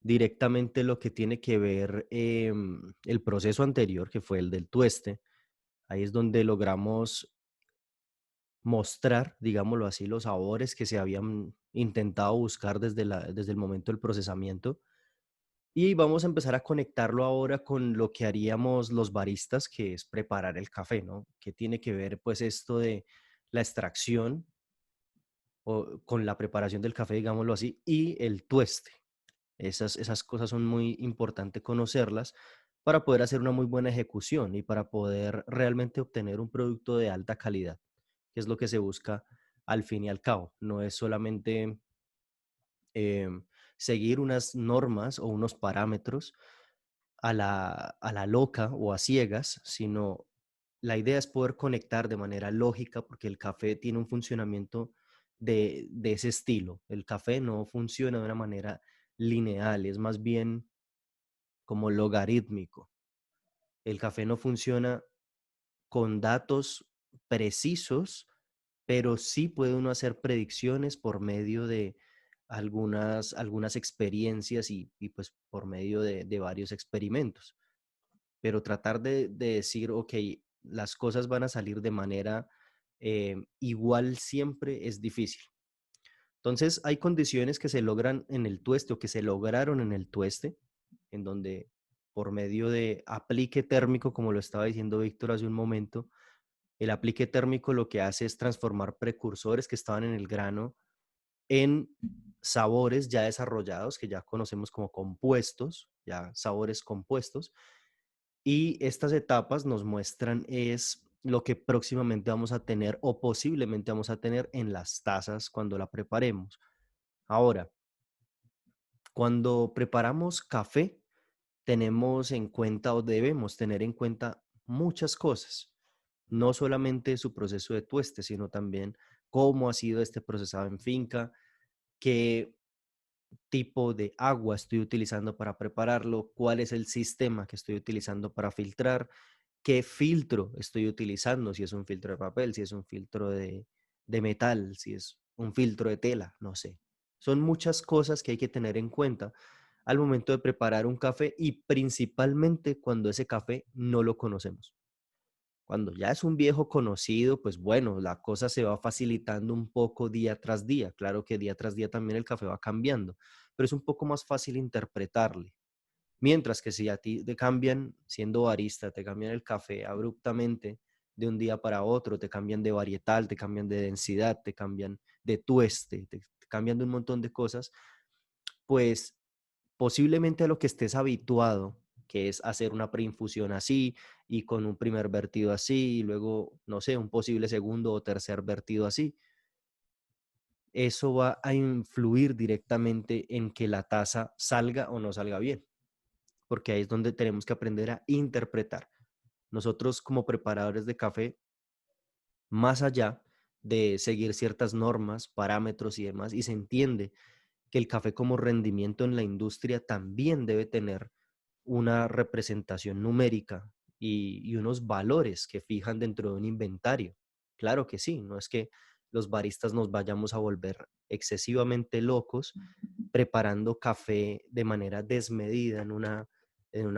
directamente lo que tiene que ver el proceso anterior, que fue el del tueste. Ahí es donde logramos mostrar, digámoslo así, los sabores que se habían intentado buscar desde el momento del procesamiento. Y vamos a empezar a conectarlo ahora con lo que haríamos los baristas, que es preparar el café, ¿no? Que tiene que ver pues esto de la extracción o con la preparación del café, digámoslo así, y el tueste. Esas cosas son muy importantes conocerlas para poder hacer una muy buena ejecución y para poder realmente obtener un producto de alta calidad, que es lo que se busca al fin y al cabo. No es solamente em, seguir unas normas o unos parámetros a la loca o a ciegas, sino la idea es poder conectar de manera lógica, porque el café tiene un funcionamiento de ese estilo. El café no funciona de una manera lineal, es más bien como logarítmico. El café no funciona con datos precisos, pero sí puede uno hacer predicciones por medio de algunas experiencias y pues por medio de varios experimentos. Pero tratar de decir, ok, las cosas van a salir de manera igual siempre es difícil. Entonces, hay condiciones que se logran en el tueste o que se lograron en el tueste, en donde por medio de aplique térmico, como lo estaba diciendo Víctor hace un momento, el aplique térmico lo que hace es transformar precursores que estaban en el grano en sabores ya desarrollados, que ya conocemos como compuestos, ya sabores compuestos, y estas etapas nos muestran es lo que próximamente vamos a tener o posiblemente vamos a tener en las tazas cuando la preparemos. Ahora, cuando preparamos café, tenemos en cuenta o debemos tener en cuenta muchas cosas, no solamente su proceso de tueste, sino también cómo ha sido este procesado en finca, qué tipo de agua estoy utilizando para prepararlo, cuál es el sistema que estoy utilizando para filtrar, qué filtro estoy utilizando, si es un filtro de papel, si es un filtro de metal, si es un filtro de tela, no sé. Son muchas cosas que hay que tener en cuenta al momento de preparar un café y principalmente cuando ese café no lo conocemos. Cuando ya es un viejo conocido, pues bueno, la cosa se va facilitando un poco día tras día. Claro que día tras día también el café va cambiando, pero es un poco más fácil interpretarle. Mientras que si a ti te cambian, siendo barista, te cambian el café abruptamente de un día para otro, te cambian de varietal, te cambian de densidad, te cambian de tueste, te cambian de un montón de cosas, pues posiblemente a lo que estés habituado, que es hacer una preinfusión así y con un primer vertido así y luego, no sé, un posible segundo o tercer vertido así, eso va a influir directamente en que la taza salga o no salga bien, porque ahí es donde tenemos que aprender a interpretar. Nosotros como preparadores de café, más allá de seguir ciertas normas, parámetros y demás, y se entiende que el café como rendimiento en la industria también debe tener una representación numérica y unos valores que fijan dentro de un inventario. Claro que sí, no es que los baristas nos vayamos a volver excesivamente locos preparando café de manera desmedida en una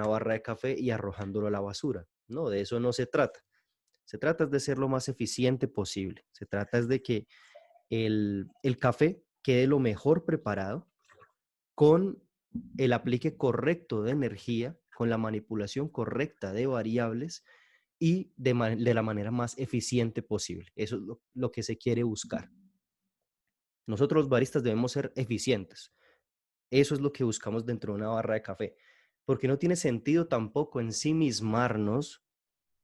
barra de café y arrojándolo a la basura. No, de eso no se trata. Se trata de ser lo más eficiente posible. Se trata es de que el café quede lo mejor preparado con el aplique correcto de energía, con la manipulación correcta de variables y de la manera más eficiente posible. Eso es lo que se quiere buscar. Nosotros los baristas debemos ser eficientes. Eso es lo que buscamos dentro de una barra de café, porque no tiene sentido tampoco ensimismarnos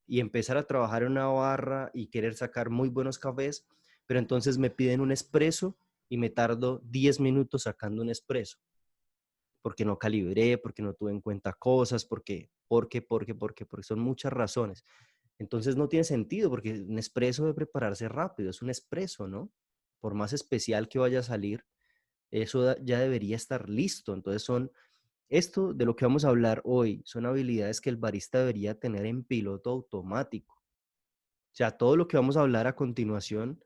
y empezar a trabajar en una barra y querer sacar muy buenos cafés, pero entonces me piden un espresso y me tardo 10 minutos sacando un espresso porque no calibré, porque no tuve en cuenta cosas, porque son muchas razones. Entonces no tiene sentido, porque un espresso debe prepararse rápido, es un espresso, ¿no? Por más especial que vaya a salir, eso ya debería estar listo. Entonces esto de lo que vamos a hablar hoy, son habilidades que el barista debería tener en piloto automático. O sea, todo lo que vamos a hablar a continuación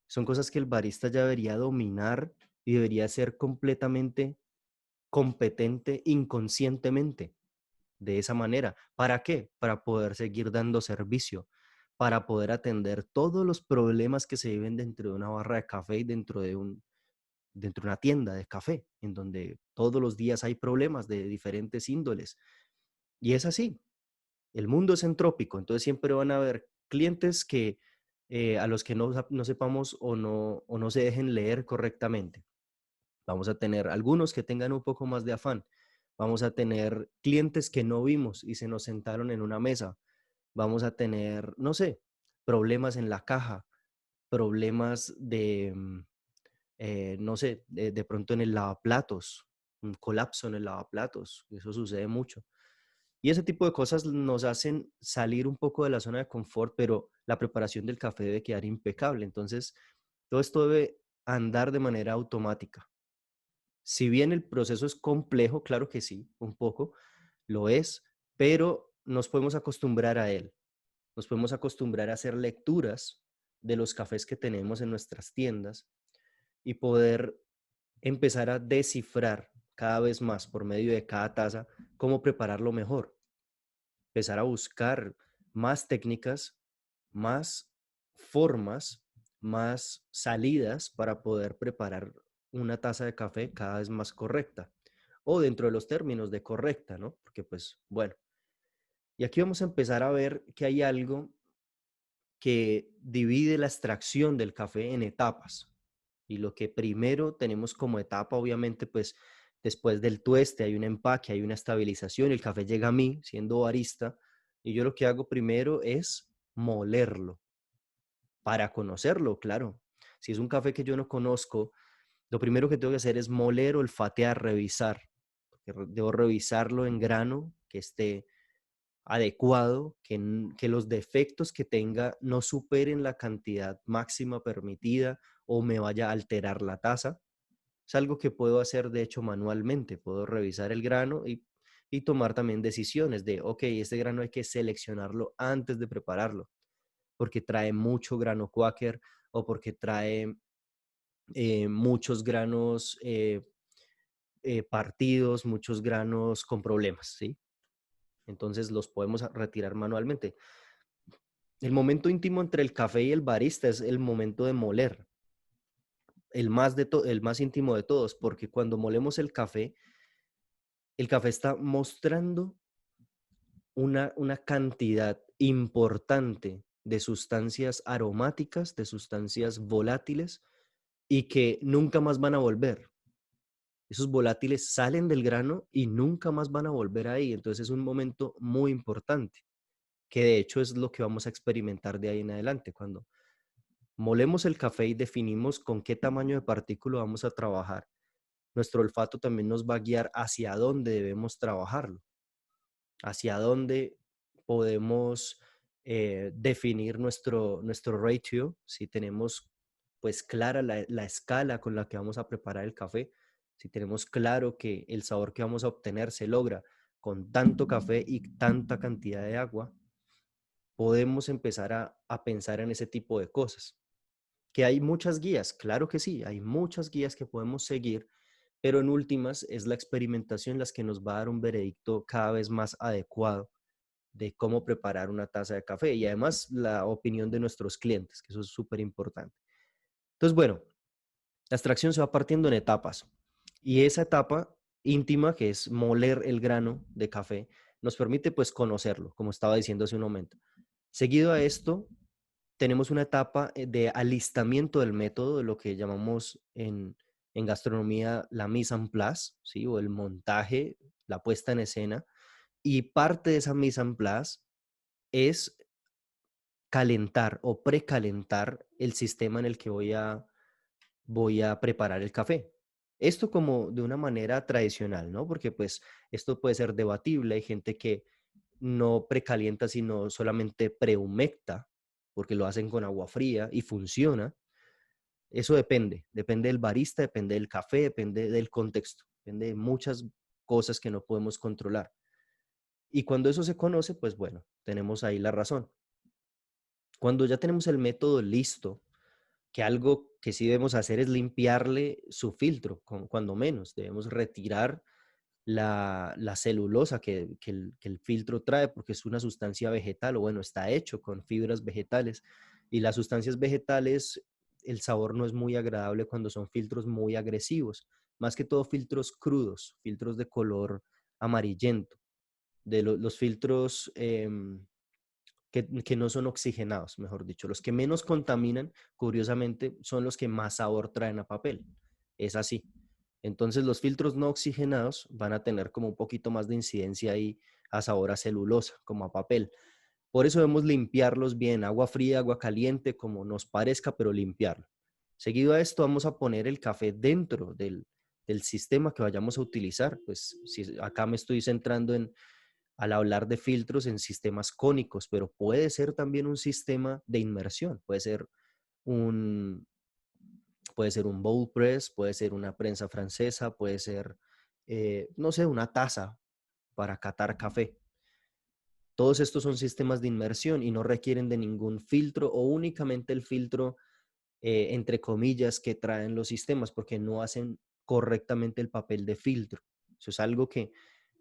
son cosas que el barista ya debería dominar y debería ser completamente competente inconscientemente de esa manera. ¿Para qué? Para poder seguir dando servicio, para poder atender todos los problemas que se viven dentro de una barra de café y dentro de una tienda de café, en donde todos los días hay problemas de diferentes índoles. Y es así, el mundo es entrópico, entonces siempre van a haber clientes que a los que no sepamos o no se dejen leer correctamente. Vamos a tener algunos que tengan un poco más de afán. Vamos a tener clientes que no vimos y se nos sentaron en una mesa. Vamos a tener, no sé, problemas en la caja, problemas no sé, de pronto en el lavaplatos, un colapso en el lavaplatos. Eso sucede mucho. Y ese tipo de cosas nos hacen salir un poco de la zona de confort, pero la preparación del café debe quedar impecable. Entonces, todo esto debe andar de manera automática. Si bien el proceso es complejo, claro que sí, un poco, lo es, pero nos podemos acostumbrar a él. Nos podemos acostumbrar a hacer lecturas de los cafés que tenemos en nuestras tiendas y poder empezar a descifrar cada vez más por medio de cada taza cómo prepararlo mejor. Empezar a buscar más técnicas, más formas, más salidas para poder preparar una taza de café cada vez más correcta o dentro de los términos de correcta, ¿no? Porque pues bueno, y aquí vamos a empezar a ver que hay algo que divide la extracción del café en etapas. Y lo que primero tenemos como etapa, obviamente, pues después del tueste hay un empaque, hay una estabilización, el café llega a mí siendo barista y yo lo que hago primero es molerlo para conocerlo, claro. Si es un café que yo no conozco, lo primero que tengo que hacer es moler, olfatear, revisar. Debo revisarlo en grano, que esté adecuado, que los defectos que tenga no superen la cantidad máxima permitida o me vaya a alterar la taza. Es algo que puedo hacer, de hecho, manualmente. Puedo revisar el grano y tomar también decisiones de, ok, este grano hay que seleccionarlo antes de prepararlo, porque trae mucho grano Quaker o porque trae muchos granos partidos, muchos granos con problemas, ¿sí? Entonces los podemos retirar manualmente. El momento íntimo entre el café y el barista es el momento de moler, el más íntimo de todos, porque cuando molemos el café está mostrando una cantidad importante de sustancias aromáticas, de sustancias volátiles y que nunca más van a volver. Esos volátiles salen del grano y nunca más van a volver ahí. Entonces es un momento muy importante, que de hecho es lo que vamos a experimentar de ahí en adelante. Cuando molemos el café y definimos con qué tamaño de partícula vamos a trabajar, nuestro olfato también nos va a guiar hacia dónde debemos trabajarlo, hacia dónde podemos definir nuestro ratio, si tenemos pues clara la escala con la que vamos a preparar el café, si tenemos claro que el sabor que vamos a obtener se logra con tanto café y tanta cantidad de agua, podemos empezar a pensar en ese tipo de cosas. Que hay muchas guías, claro que sí, hay muchas guías que podemos seguir, pero en últimas es la experimentación las que nos va a dar un veredicto cada vez más adecuado de cómo preparar una taza de café y además la opinión de nuestros clientes, que eso es súper importante. Entonces, bueno, la extracción se va partiendo en etapas y esa etapa íntima, que es moler el grano de café, nos permite pues conocerlo, como estaba diciendo hace un momento. Seguido a esto, tenemos una etapa de alistamiento del método, de lo que llamamos en gastronomía la mise en place, ¿sí? O el montaje, la puesta en escena. Y parte de esa mise en place es calentar o precalentar el sistema en el que voy a preparar el café. Esto como de una manera tradicional, ¿no? Porque pues esto puede ser debatible. Hay gente que no precalienta, sino solamente prehumecta, porque lo hacen con agua fría y funciona. Eso depende del barista, depende del café, depende del contexto, depende de muchas cosas que no podemos controlar. Y cuando eso se conoce, pues bueno, tenemos ahí la razón. Cuando ya tenemos el método listo, que algo que sí debemos hacer es limpiarle su filtro, cuando menos. Debemos retirar la celulosa que el filtro trae, porque es una sustancia vegetal, o bueno, está hecho con fibras vegetales. Y las sustancias vegetales, el sabor no es muy agradable cuando son filtros muy agresivos, más que todo filtros crudos, filtros de color amarillento, los filtros que no son oxigenados, mejor dicho. Los que menos contaminan, curiosamente, son los que más sabor traen a papel. Es así. Entonces los filtros no oxigenados van a tener como un poquito más de incidencia ahí a sabor a celulosa, como a papel. Por eso debemos limpiarlos bien, agua fría, agua caliente, como nos parezca, pero limpiarlo. Seguido a esto vamos a poner el café dentro del sistema que vayamos a utilizar. Pues si acá me estoy centrando al hablar de filtros en sistemas cónicos, pero puede ser también un sistema de inmersión, un, puede ser un bowl press, puede ser una prensa francesa, puede ser, no sé, una taza para catar café. Todos estos son sistemas de inmersión y no requieren de ningún filtro o únicamente el filtro, entre comillas, que traen los sistemas porque no hacen correctamente el papel de filtro. Eso es algo que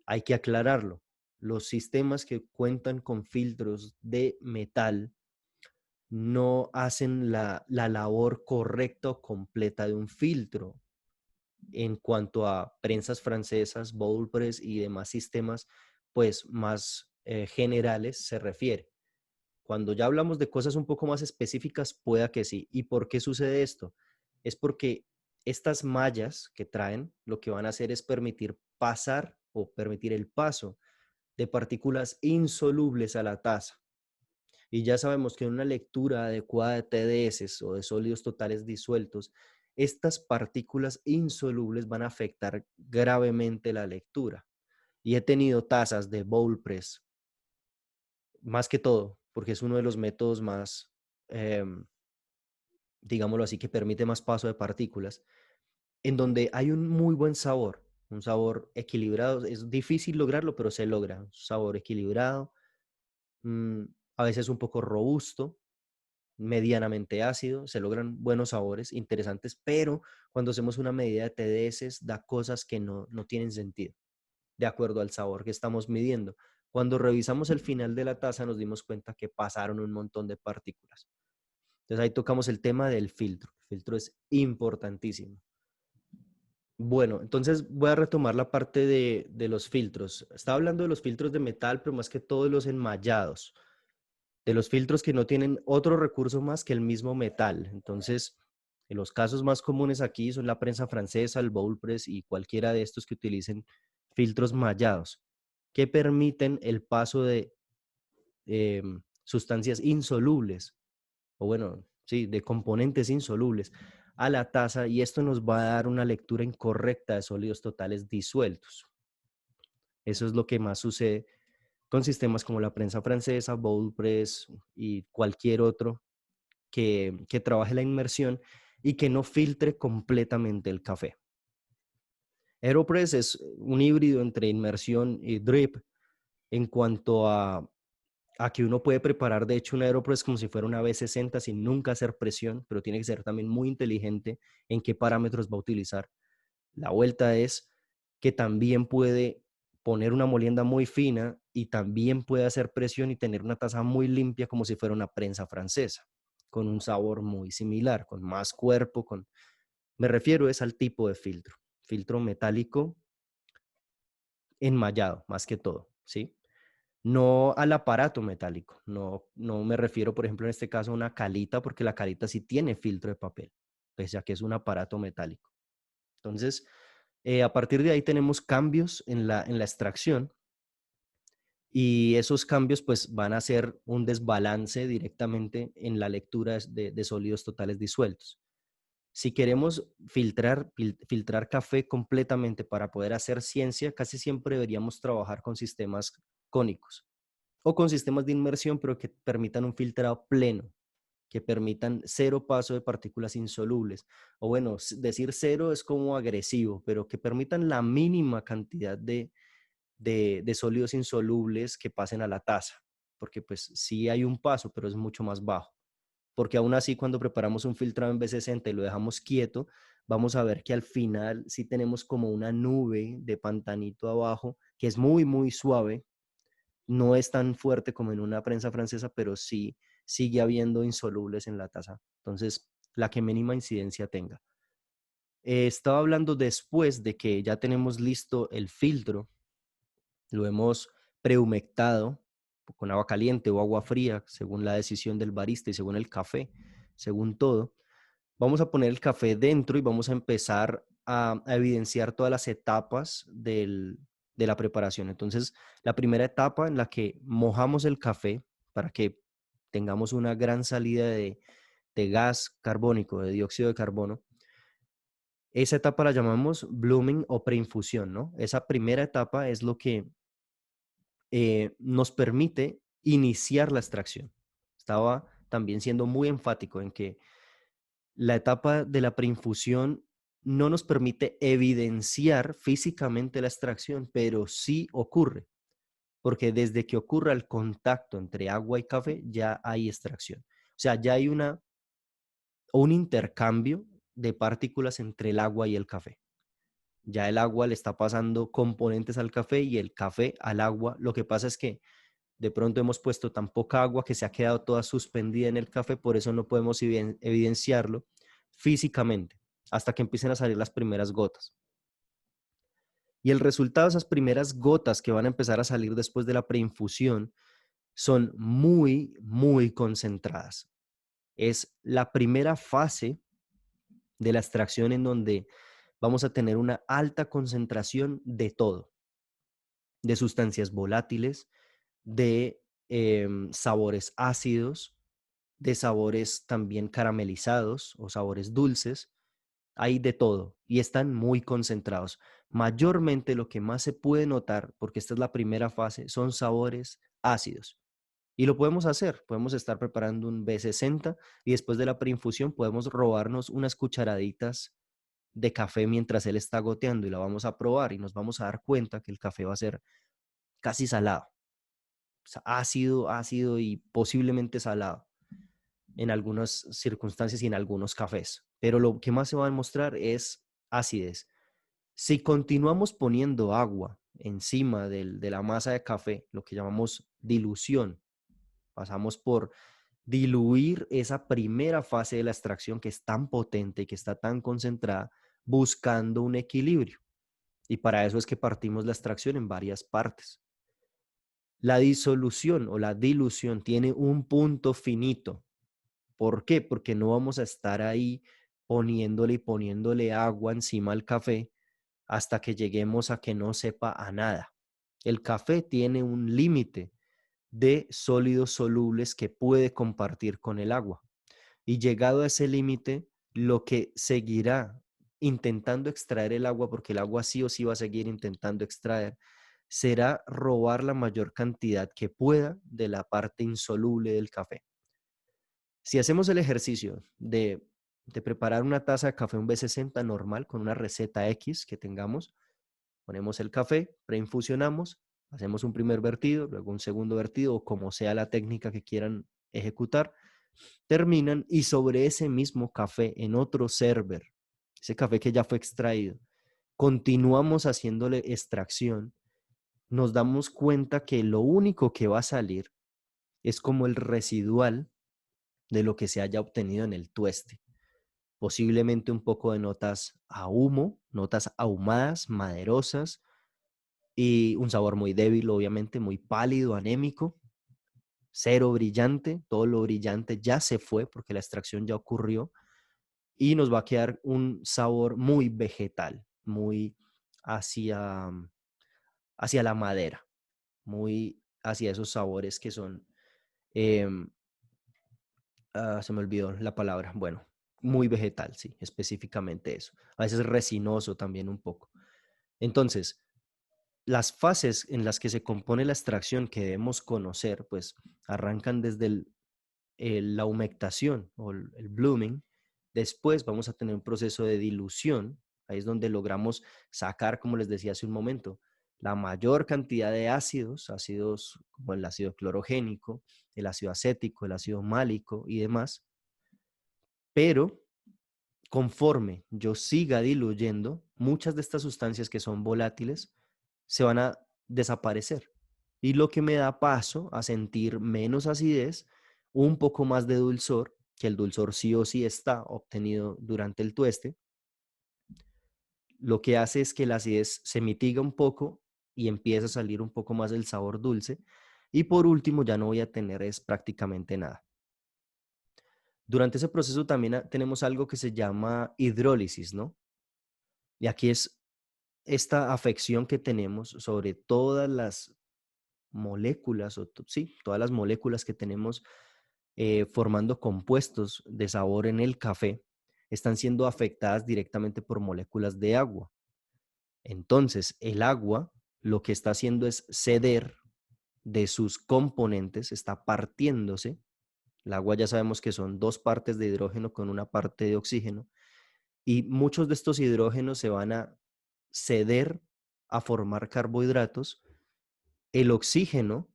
hay que aclararlo. Los sistemas que cuentan con filtros de metal no hacen la labor correcta o completa de un filtro en cuanto a prensas francesas, bowl press y demás sistemas, pues más generales se refiere. Cuando ya hablamos de cosas un poco más específicas, pueda que sí. ¿Y por qué sucede esto? Es porque estas mallas que traen lo que van a hacer es permitir pasar o permitir el paso de partículas insolubles a la taza. Y ya sabemos que en una lectura adecuada de TDS o de sólidos totales disueltos, estas partículas insolubles van a afectar gravemente la lectura. Y he tenido tazas de bowl press, más que todo, porque es uno de los métodos más, eh, digámoslo así, que permite más paso de partículas, en donde hay un muy buen sabor, un sabor equilibrado. Es difícil lograrlo, pero se logra. Un sabor equilibrado, mm, a veces un poco robusto, medianamente ácido, se logran buenos sabores interesantes, pero cuando hacemos una medida de TDS da cosas que no tienen sentido, de acuerdo al sabor que estamos midiendo. Cuando revisamos el final de la taza nos dimos cuenta que pasaron un montón de partículas. Entonces ahí tocamos el tema del filtro. El filtro es importantísimo. Bueno, entonces voy a retomar la parte de los filtros. Estaba hablando de los filtros de metal, pero más que todo de los enmallados, de los filtros que no tienen otro recurso más que el mismo metal. Entonces, en los casos más comunes aquí son la prensa francesa, el bowl press y cualquiera de estos que utilicen filtros mallados, que permiten el paso de sustancias insolubles, o bueno, sí, de componentes insolubles a la taza, y esto nos va a dar una lectura incorrecta de sólidos totales disueltos. Eso es lo que más sucede con sistemas como la prensa francesa, bowl press y cualquier otro que trabaje la inmersión y que no filtre completamente el café. Aeropress es un híbrido entre inmersión y drip en cuanto a que uno puede preparar, de hecho, un Aeropress como si fuera una B60 sin nunca hacer presión, pero tiene que ser también muy inteligente en qué parámetros va a utilizar. La vuelta es que también puede poner una molienda muy fina y también puede hacer presión y tener una taza muy limpia como si fuera una prensa francesa, con un sabor muy similar, con más cuerpo, me refiero es al tipo de filtro, filtro metálico enmallado, más que todo, ¿sí? No al aparato metálico, no me refiero, por ejemplo, en este caso a una calita, porque la calita sí tiene filtro de papel, pese a que es un aparato metálico. Entonces, a partir de ahí tenemos cambios en la extracción y esos cambios pues van a hacer un desbalance directamente en la lectura de sólidos totales disueltos. Si queremos filtrar café completamente para poder hacer ciencia, casi siempre deberíamos trabajar con sistemas cónicos o con sistemas de inmersión, pero que permitan un filtrado pleno, que permitan cero paso de partículas insolubles. O bueno, decir cero es como agresivo, pero que permitan la mínima cantidad de sólidos insolubles que pasen a la taza, porque pues sí hay un paso, pero es mucho más bajo. porque aún así cuando preparamos un filtrado en B60 y lo dejamos quieto, vamos a ver que al final sí tenemos como una nube de pantanito abajo, que es muy, muy suave, no es tan fuerte como en una prensa francesa, pero sí sigue habiendo insolubles en la taza. Entonces, la que mínima incidencia tenga. Estaba hablando después de que ya tenemos listo el filtro, lo hemos prehumectado con agua caliente o agua fría, según la decisión del barista y según el café, según todo. Vamos a poner el café dentro y vamos a empezar a evidenciar todas las etapas de la preparación. Entonces, la primera etapa en la que mojamos el café para que tengamos una gran salida de gas carbónico, de dióxido de carbono. Esa etapa la llamamos blooming o preinfusión, ¿no? Esa primera etapa es lo que nos permite iniciar la extracción. Estaba también siendo muy enfático en que la etapa de la preinfusión no nos permite evidenciar físicamente la extracción, pero sí ocurre, porque desde que ocurra el contacto entre agua y café ya hay extracción. O sea, ya hay un intercambio de partículas entre el agua y el café. Ya el agua le está pasando componentes al café y el café al agua. Lo que pasa es que de pronto hemos puesto tan poca agua que se ha quedado toda suspendida en el café, por eso no podemos evidenciarlo físicamente hasta que empiecen a salir las primeras gotas. Y el resultado de esas primeras gotas que van a empezar a salir después de la preinfusión son muy, muy concentradas. Es la primera fase de la extracción en donde vamos a tener una alta concentración de todo, de sustancias volátiles, de sabores ácidos, de sabores también caramelizados o sabores dulces. Hay de todo y están muy concentrados. Mayormente lo que más se puede notar, porque esta es la primera fase, son sabores ácidos. Y lo podemos hacer, podemos estar preparando un B60 y después de la preinfusión podemos robarnos unas cucharaditas de café mientras él está goteando y la vamos a probar y nos vamos a dar cuenta que el café va a ser casi salado, o sea, ácido, ácido y posiblemente salado en algunas circunstancias y en algunos cafés. Pero lo que más se va a demostrar es acidez. Si continuamos poniendo agua encima de la masa de café, lo que llamamos dilución, pasamos por diluir esa primera fase de la extracción que es tan potente y que está tan concentrada, buscando un equilibrio. Y para eso es que partimos la extracción en varias partes. La disolución o la dilución tiene un punto finito. ¿Por qué? Porque no vamos a estar ahí poniéndole y poniéndole agua encima al café hasta que lleguemos a que no sepa a nada. El café tiene un límite de sólidos solubles que puede compartir con el agua. Y llegado a ese límite, lo que seguirá intentando extraer el agua, porque el agua sí o sí va a seguir intentando extraer, será robar la mayor cantidad que pueda de la parte insoluble del café. Si hacemos el ejercicio de preparar una taza de café un B60 normal con una receta X que tengamos, ponemos el café, preinfusionamos, hacemos un primer vertido, luego un segundo vertido o como sea la técnica que quieran ejecutar, terminan y sobre ese mismo café en otro server, ese café que ya fue extraído, continuamos haciéndole extracción, nos damos cuenta que lo único que va a salir es como el residual de lo que se haya obtenido en el tueste. Posiblemente un poco de notas a humo, notas ahumadas, maderosas y un sabor muy débil, obviamente, muy pálido, anémico, cero brillante, todo lo brillante ya se fue porque la extracción ya ocurrió y nos va a quedar un sabor muy vegetal, muy hacia, hacia la madera, muy hacia esos sabores que son em, se me olvidó la palabra. Bueno, muy vegetal, sí, específicamente eso. A veces resinoso también un poco. Entonces, las fases en las que se compone la extracción que debemos conocer, pues arrancan desde la humectación o el blooming. Después vamos a tener un proceso de dilución. Ahí es donde logramos sacar, como les decía hace un momento, la mayor cantidad de ácidos, ácidos como el ácido clorogénico, el ácido acético, el ácido málico y demás. Pero conforme yo siga diluyendo, muchas de estas sustancias que son volátiles se van a desaparecer. Y lo que me da paso a sentir menos acidez, un poco más de dulzor, que el dulzor sí o sí está obtenido durante el tueste, lo que hace es que la acidez se mitiga un poco y empieza a salir un poco más el sabor dulce. Y por último, ya no voy a tener es prácticamente nada. Durante ese proceso también tenemos algo que se llama hidrólisis, ¿no? Y aquí es esta afección que tenemos sobre todas las moléculas, sí, todas las moléculas que tenemos formando compuestos de sabor en el café, están siendo afectadas directamente por moléculas de agua. Entonces, el agua lo que está haciendo es ceder de sus componentes, está partiéndose. El agua ya sabemos que son dos partes de hidrógeno con una parte de oxígeno, y muchos de estos hidrógenos se van a ceder a formar carbohidratos. El oxígeno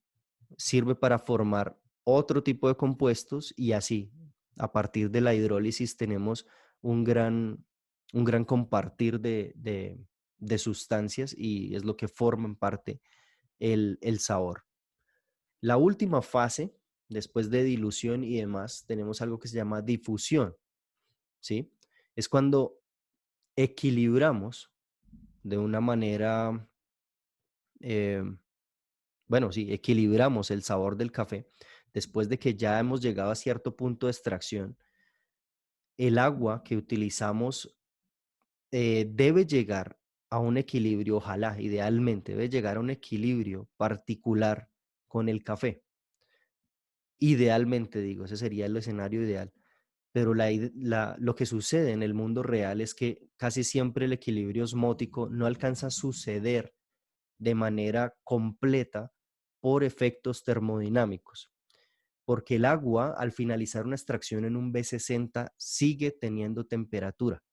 sirve para formar otro tipo de compuestos y así, a partir de la hidrólisis tenemos un gran, un gran compartir de sustancias y es lo que forma en parte el sabor. La última fase, después de dilución y demás, tenemos algo que se llama difusión, ¿sí? Es cuando equilibramos de una manera, eh, bueno, sí, equilibramos el sabor del café después de que ya hemos llegado a cierto punto de extracción. El agua que utilizamos debe llegar a un equilibrio, ojalá, idealmente, debe llegar a un equilibrio particular con el café. Idealmente, digo, ese sería el escenario ideal. Pero lo que sucede en el mundo real es que casi siempre el equilibrio osmótico no alcanza a suceder de manera completa por efectos termodinámicos, porque el agua al finalizar una extracción en un B60 sigue teniendo temperatura,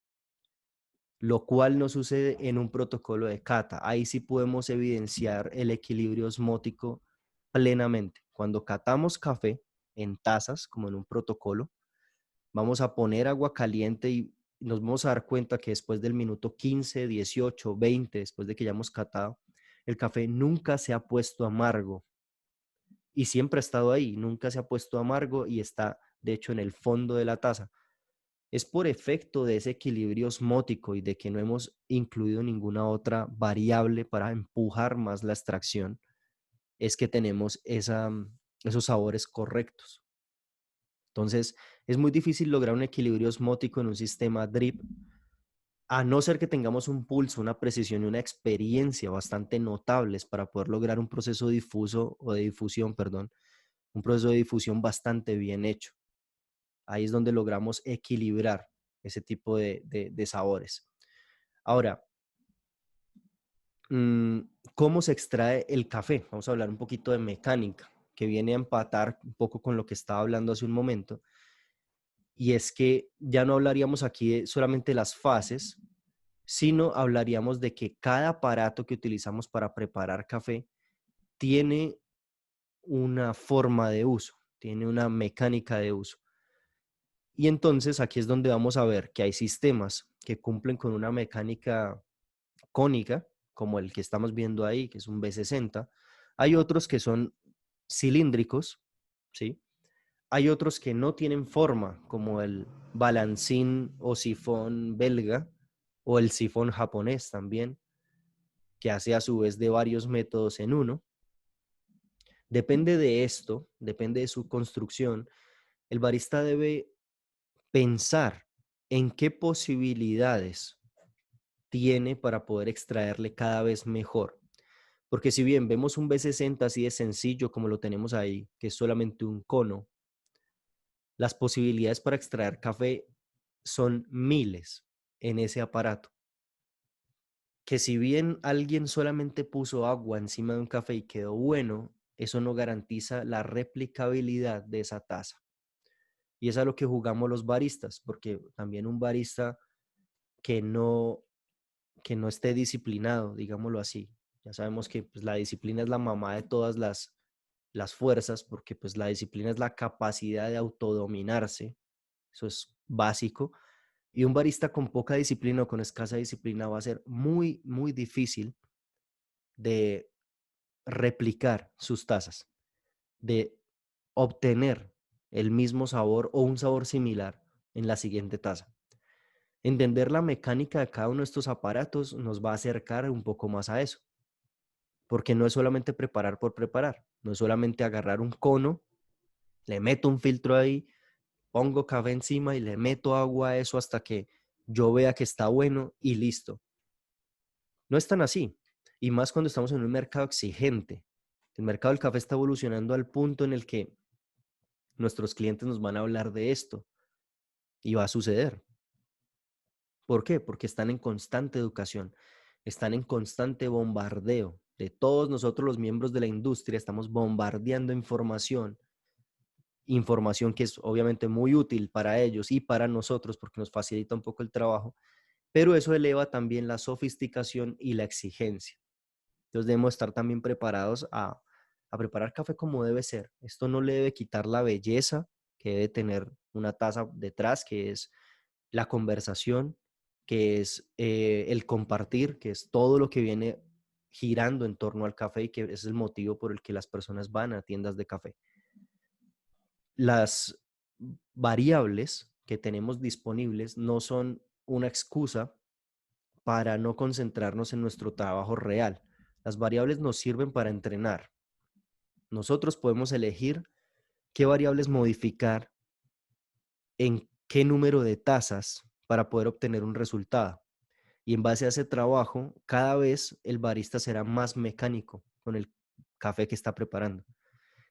lo cual no sucede en un protocolo de cata. Ahí sí podemos evidenciar el equilibrio osmótico plenamente. Cuando catamos café en tazas, como en un protocolo, vamos a poner agua caliente y nos vamos a dar cuenta que después del minuto 15, 18, 20, después de que ya hemos catado, el café nunca se ha puesto amargo y siempre ha estado ahí, nunca se ha puesto amargo y está, de hecho, en el fondo de la taza. Es por efecto de ese equilibrio osmótico y de que no hemos incluido ninguna otra variable para empujar más la extracción, es que tenemos esos sabores correctos. Entonces, es muy difícil lograr un equilibrio osmótico en un sistema drip, a no ser que tengamos un pulso, una precisión y una experiencia bastante notables para poder lograr un proceso difuso o de difusión, perdón, un proceso de difusión bastante bien hecho. Ahí es donde logramos equilibrar ese tipo de sabores. Ahora, mm, ¿cómo se extrae el café? Vamos a hablar un poquito de mecánica, que viene a empatar un poco con lo que estaba hablando hace un momento. Y es que ya no hablaríamos aquí de solamente las fases, sino hablaríamos de que cada aparato que utilizamos para preparar café tiene una forma de uso, tiene una mecánica de uso. Y entonces aquí es donde vamos a ver que hay sistemas que cumplen con una mecánica cónica, como el que estamos viendo ahí, que es un B60. Hay otros que son cilíndricos, ¿sí? Hay otros que no tienen forma, como el balancín o sifón belga o el sifón japonés también, que hace a su vez de varios métodos en uno. Depende de esto, depende de su construcción, el barista debe pensar en qué posibilidades tiene para poder extraerle cada vez mejor. Porque si bien vemos un B60 así de sencillo como lo tenemos ahí, que es solamente un cono, las posibilidades para extraer café son miles en ese aparato. Que si bien alguien solamente puso agua encima de un café y quedó bueno, eso no garantiza la replicabilidad de esa taza. Y es a lo que jugamos los baristas, porque también un barista que no, que no esté disciplinado, digámoslo así. Ya sabemos que pues, la disciplina es la mamá de todas las fuerzas, porque pues la disciplina es la capacidad de autodominarse. Eso es básico. Y un barista con poca disciplina o con escasa disciplina va a ser muy, muy difícil de replicar sus tazas, de obtener el mismo sabor o un sabor similar en la siguiente taza. Entender la mecánica de cada uno de estos aparatos nos va a acercar un poco más a eso, porque no es solamente preparar por preparar, no es solamente agarrar un cono, le meto un filtro ahí, pongo café encima y le meto agua a eso hasta que yo vea que está bueno y listo. No es tan así, y más cuando estamos en un mercado exigente. El mercado del café está evolucionando al punto en el que nuestros clientes nos van a hablar de esto y va a suceder. ¿Por qué? Porque están en constante educación, están en constante bombardeo de todos nosotros los miembros de la industria, estamos bombardeando información que es obviamente muy útil para ellos y para nosotros porque nos facilita un poco el trabajo, pero eso eleva también la sofisticación y la exigencia. Entonces debemos estar también preparados a preparar café como debe ser. Esto no le debe quitar la belleza que debe tener una taza detrás, que es la conversación, que es el compartir, que es todo lo que viene girando en torno al café y que es el motivo por el que las personas van a tiendas de café. Las variables que tenemos disponibles no son una excusa para no concentrarnos en nuestro trabajo real. Las variables nos sirven para entrenar. Nosotros podemos elegir qué variables modificar en qué número de tazas para poder obtener un resultado. Y en base a ese trabajo, cada vez el barista será más mecánico con el café que está preparando.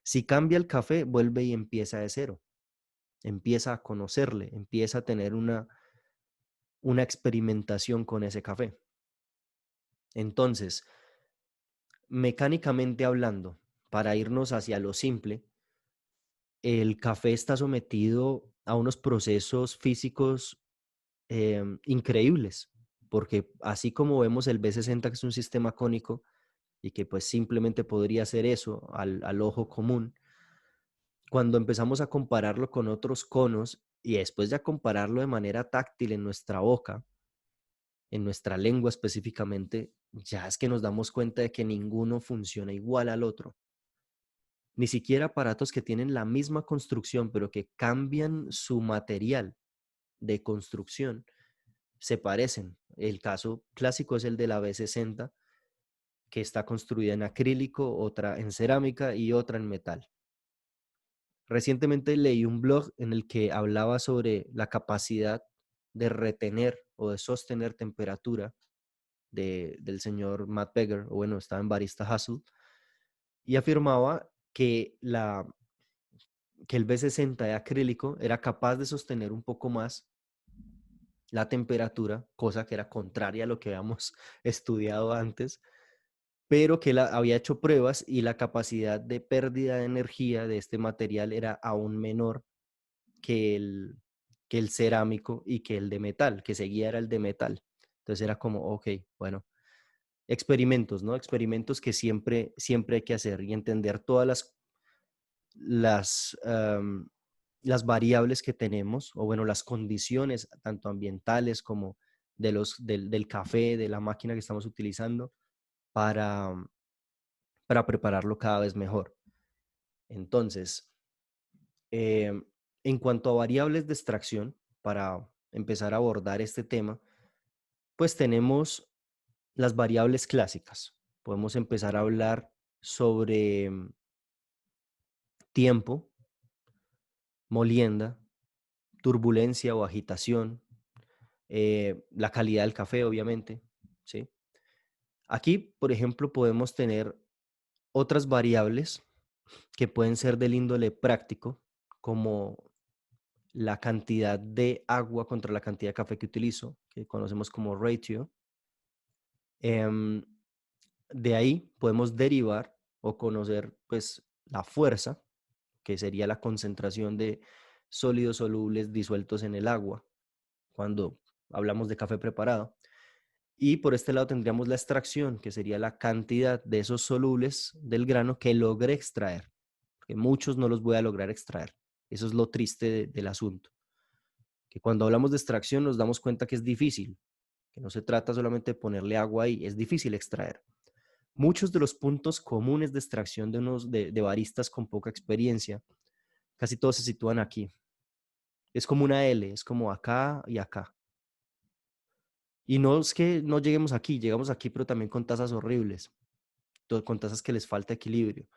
Si cambia el café, vuelve y empieza de cero. Empieza a conocerle, empieza a tener una experimentación con ese café. Entonces, mecánicamente hablando, para irnos hacia lo simple, el café está sometido a unos procesos físicos increíbles, porque así como vemos el B60, que es un sistema cónico y que pues simplemente podría ser eso al ojo común, cuando empezamos a compararlo con otros conos y después ya compararlo de manera táctil en nuestra boca, en nuestra lengua específicamente, ya es que nos damos cuenta de que ninguno funciona igual al otro. Ni siquiera aparatos que tienen la misma construcción, pero que cambian su material de construcción, se parecen. El caso clásico es el de la B60, que está construida en acrílico, otra en cerámica y otra en metal. Recientemente leí un blog en el que hablaba sobre la capacidad de retener o de sostener temperatura del señor Matt Beggar, o bueno, estaba en Barista Hustle, y afirmaba que el B60 de acrílico era capaz de sostener un poco más la temperatura, cosa que era contraria a lo que habíamos estudiado antes, pero que había hecho pruebas y la capacidad de pérdida de energía de este material era aún menor que que el cerámico y que el de metal, que seguía era el de metal. Entonces era como, ok, bueno, experimentos, ¿no? Experimentos que siempre hay que hacer y entender todas las, um, las variables que tenemos, o bueno, las condiciones, tanto ambientales como del café, de la máquina que estamos utilizando, para, para prepararlo cada vez mejor. Entonces, eh, en cuanto a variables de extracción, para empezar a abordar este tema, pues tenemos las variables clásicas. Podemos empezar a hablar sobre tiempo, molienda, turbulencia o agitación, la calidad del café, obviamente, ¿sí? Aquí, por ejemplo, podemos tener otras variables que pueden ser del índole práctico, como la cantidad de agua contra la cantidad de café que utilizo, que conocemos como ratio. Em, de ahí podemos derivar o conocer pues la fuerza, que sería la concentración de sólidos solubles disueltos en el agua cuando hablamos de café preparado. Y por este lado tendríamos la extracción, que sería la cantidad de esos solubles del grano que logré extraer, porque muchos no los voy a lograr extraer. Eso es lo triste del asunto, que cuando hablamos de extracción nos damos cuenta que es difícil, que no se trata solamente de ponerle agua ahí, es difícil extraer. Muchos de los puntos comunes de extracción de baristas con poca experiencia, casi todos se sitúan aquí. Es como una L, es como acá y acá. Y no es que no lleguemos aquí, llegamos aquí, pero también con tasas horribles, con tasas que les falta equilibrio.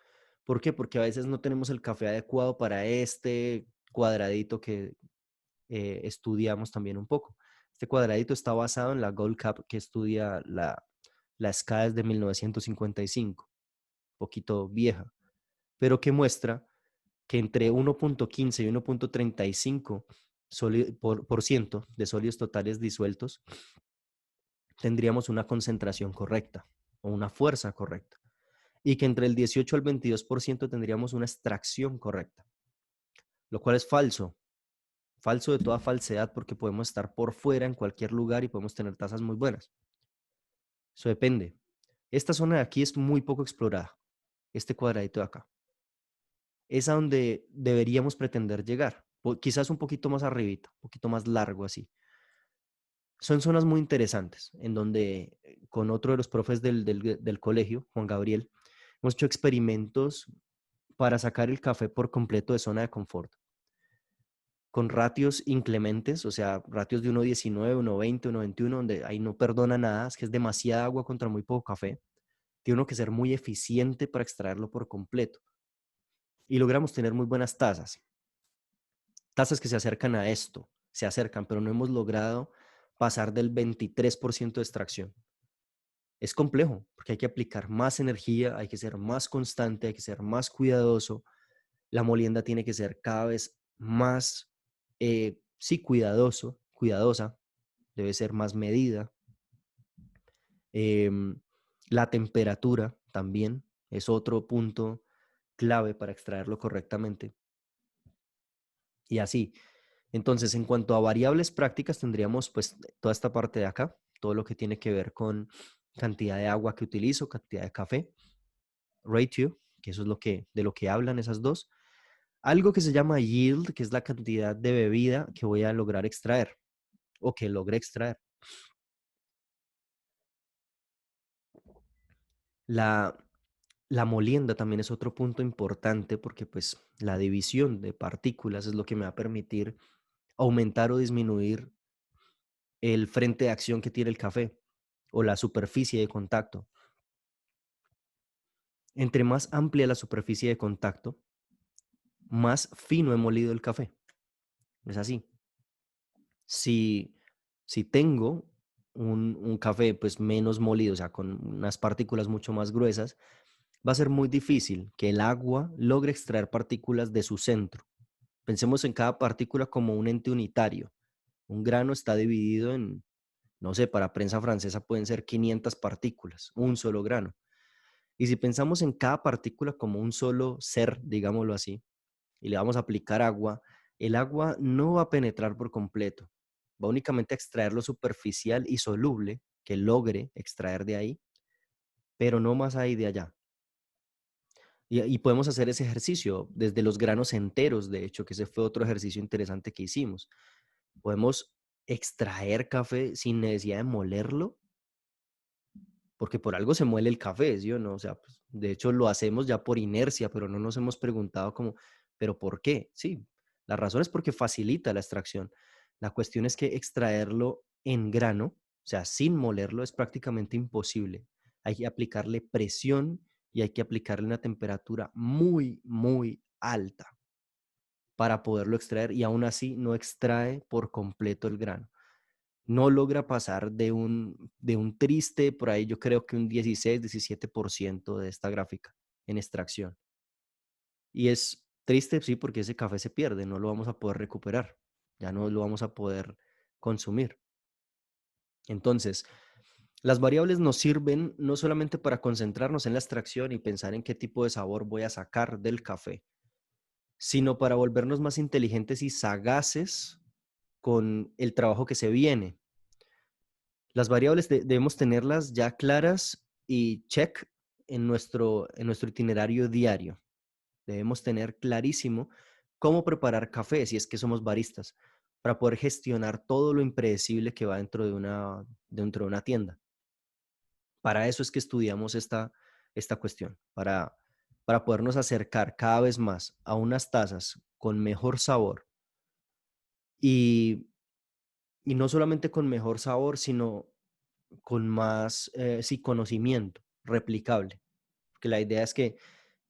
¿Por qué? Porque a veces no tenemos el café adecuado para este cuadradito que estudiamos también un poco. Este cuadradito está basado en la Gold Cup que estudia la SCA de 1955, un poquito vieja, pero que muestra que entre 1.15 y 1.35 por ciento de sólidos totales disueltos tendríamos una concentración correcta o una fuerza correcta, y que entre el 18 al 22% tendríamos una extracción correcta, lo cual es falso. Falso de toda falsedad, porque podemos estar por fuera en cualquier lugar y podemos tener tasas muy buenas. Eso depende. Esta zona de aquí es muy poco explorada. Este cuadradito de acá. Es a donde deberíamos pretender llegar. Quizás un poquito más arribita, un poquito más largo así. Son zonas muy interesantes, en donde con otro de los profes del colegio, Juan Gabriel, hemos hecho experimentos para sacar el café por completo de zona de confort, con ratios inclementes, o sea, ratios de 1.19, 1.20, 1.21, donde ahí no perdona nada, es que es demasiada agua contra muy poco café. Tiene uno que ser muy eficiente para extraerlo por completo. Y logramos tener muy buenas tasas. Tasas que se acercan a esto, se acercan, pero no hemos logrado pasar del 23% de extracción. Es complejo, porque hay que aplicar más energía, hay que ser más constante, hay que ser más cuidadoso. La molienda tiene que ser cada vez más, sí, cuidadosa, debe ser más medida. Em, la temperatura también es otro punto clave para extraerlo correctamente. Y así. Entonces, en cuanto a variables prácticas, tendríamos pues toda esta parte de acá, todo lo que tiene que ver con cantidad de agua que utilizo, cantidad de café, ratio, que eso es de lo que hablan esas dos. Algo que se llama yield, que es la cantidad de bebida que voy a lograr extraer o que logré extraer. La, la molienda también es otro punto importante, porque pues la división de partículas es lo que me va a permitir aumentar o disminuir el frente de acción que tiene el café o la superficie de contacto. Entre más amplia la superficie de contacto, más fino he molido el café. Es así. Si, si tengo un café pues menos molido, o sea, con unas partículas mucho más gruesas, va a ser muy difícil que el agua logre extraer partículas de su centro. Pensemos en cada partícula como un ente unitario. Un grano está dividido en, no sé, para prensa francesa pueden ser 500 partículas, un solo grano. Y si pensamos en cada partícula como un solo ser, digámoslo así, y le vamos a aplicar agua, el agua no va a penetrar por completo. Va únicamente a extraer lo superficial y soluble que logre extraer de ahí, pero no más ahí de allá. Y podemos hacer ese ejercicio desde los granos enteros, de hecho, que ese fue otro ejercicio interesante que hicimos. Podemos extraer café sin necesidad de molerlo, porque por algo se muele el café, ¿sí o no? O sea, pues, de hecho lo hacemos ya por inercia, pero no nos hemos preguntado como, ¿pero por qué? Sí, la razón es porque facilita la extracción. La cuestión es que extraerlo en grano, o sea, sin molerlo, es prácticamente imposible. Hay que aplicarle presión y hay que aplicarle una temperatura muy, muy alta para poderlo extraer, y aún así no extrae por completo el grano. No logra pasar de un triste, por ahí yo creo que un 16-17% de esta gráfica en extracción. Y es triste, sí, porque ese café se pierde, no lo vamos a poder recuperar, ya no lo vamos a poder consumir. Entonces, las variables nos sirven no solamente para concentrarnos en la extracción y pensar en qué tipo de sabor voy a sacar del café, sino para volvernos más inteligentes y sagaces con el trabajo que se viene. Las variables debemos tenerlas ya claras y check en nuestro itinerario diario. Debemos tener clarísimo cómo preparar café si es que somos baristas. para poder gestionar todo lo impredecible que va dentro de una tienda. Para eso es que estudiamos esta cuestión, para podernos acercar cada vez más a unas tazas con mejor sabor y, y no solamente con mejor sabor, sino con más sí, conocimiento replicable. Porque la idea es que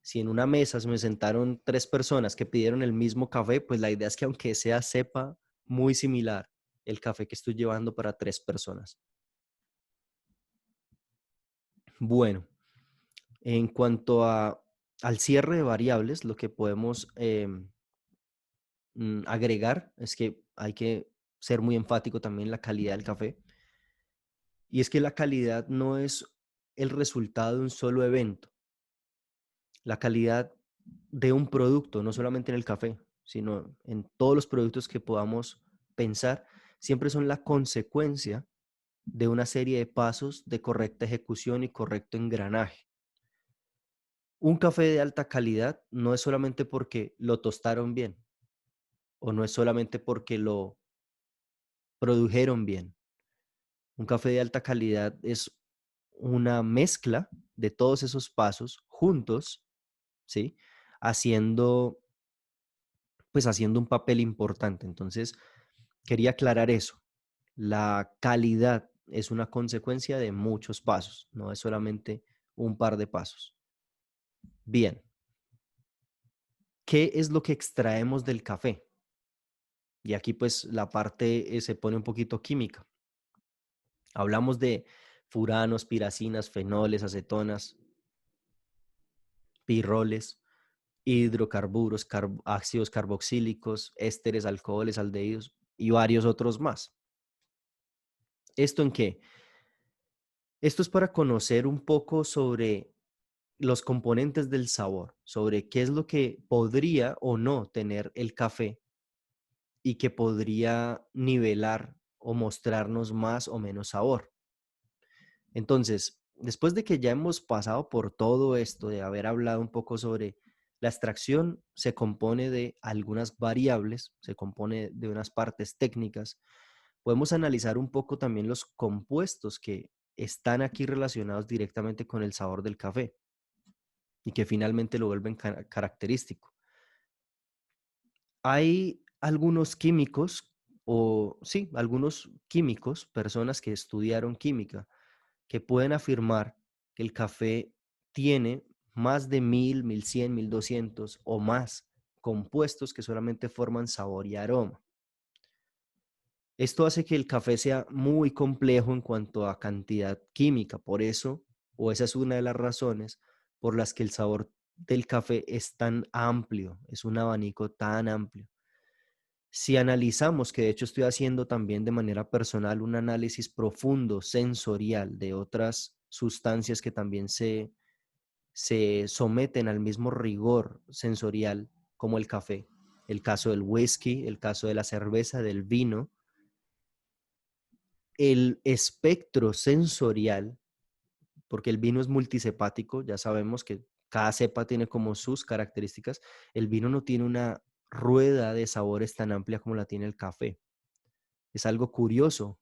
si en una mesa se me sentaron 3 personas que pidieron el mismo café, pues la idea es que aunque sea sepa muy similar el café que estoy llevando para 3 personas. Bueno, en cuanto al cierre de variables, lo que podemos agregar es que hay que ser muy enfático también en la calidad del café. Y es que la calidad no es el resultado de un solo evento. La calidad de un producto, no solamente en el café, sino en todos los productos que podamos pensar, siempre son la consecuencia de una serie de pasos de correcta ejecución y correcto engranaje. Un café de alta calidad no es solamente porque lo tostaron bien o no es solamente porque lo produjeron bien. Un café de alta calidad es una mezcla de todos esos pasos juntos, ¿sí? Haciendo, pues haciendo un papel importante. Entonces, quería aclarar eso. La calidad es una consecuencia de muchos pasos, no es solamente un par de pasos. Bien, ¿qué es lo que extraemos del café? Y aquí pues la parte se pone un poquito química. Hablamos de furanos, piracinas, fenoles, acetonas, pirroles, hidrocarburos, ácidos carboxílicos, ésteres, alcoholes, aldehídos y varios otros más. ¿Esto en qué? Esto es para conocer un poco sobre los componentes del sabor, sobre qué es lo que podría o no tener el café y que podría nivelar o mostrarnos más o menos sabor. Entonces, después de que ya hemos pasado por todo esto, de haber hablado un poco sobre la extracción, se compone de algunas variables, se compone de unas partes técnicas. Podemos analizar un poco también los compuestos que están aquí relacionados directamente con el sabor del café y que finalmente lo vuelven característico. Hay algunos químicos, o sí, algunos químicos, personas que estudiaron química, que pueden afirmar que el café tiene más de 1,100, 1,200 o más compuestos que solamente forman sabor y aroma. Esto hace que el café sea muy complejo en cuanto a cantidad química, por eso, o esa es una de las razones por las que el sabor del café es tan amplio, es un abanico tan amplio. Si analizamos, que de hecho estoy haciendo también de manera personal un análisis profundo, sensorial, de otras sustancias que también se someten al mismo rigor sensorial como el café, el caso del whisky, el caso de la cerveza, del vino, el espectro sensorial, porque el vino es multicepático, ya sabemos que cada cepa tiene como sus características, el vino no tiene una rueda de sabores tan amplia como la tiene el café. Es algo curioso.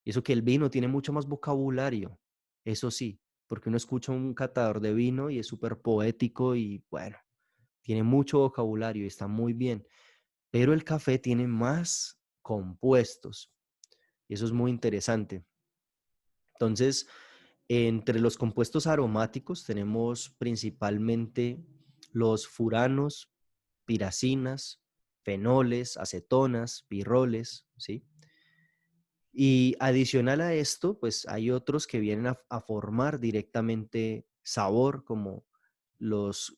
Y eso que el vino tiene mucho más vocabulario, eso sí, porque uno escucha un catador de vino y es súper poético y bueno, tiene mucho vocabulario y está muy bien, pero el café tiene más compuestos y eso es muy interesante. Entonces, entre los compuestos aromáticos tenemos principalmente los furanos, piracinas, fenoles, acetonas, pirroles, ¿sí? Y adicional a esto, pues hay otros que vienen a formar directamente sabor, como los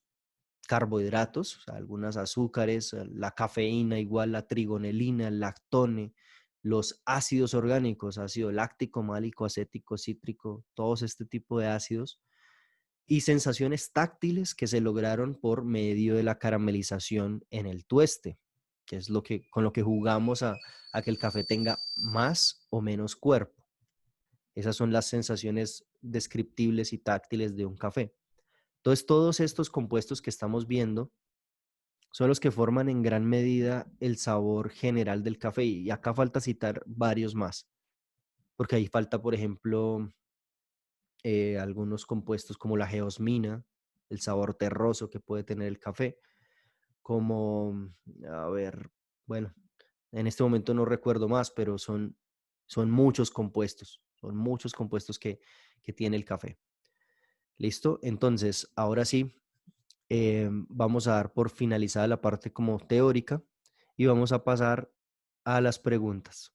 carbohidratos, o sea, algunas azúcares, la cafeína, igual la trigonelina, el lactone, los ácidos orgánicos, ácido láctico, málico, acético, cítrico, todos este tipo de ácidos, y sensaciones táctiles que se lograron por medio de la caramelización en el tueste, que es con lo que jugamos a que el café tenga más o menos cuerpo. Esas son las sensaciones descriptibles y táctiles de un café. Entonces, todos estos compuestos que estamos viendo son los que forman en gran medida el sabor general del café. Y acá falta citar varios más, porque ahí falta, por ejemplo, algunos compuestos como la geosmina, el sabor terroso que puede tener el café, como, a ver, bueno, en este momento no recuerdo más, pero son muchos compuestos que tiene el café. ¿Listo? Entonces, ahora sí, vamos a dar por finalizada la parte como teórica y vamos a pasar a las preguntas.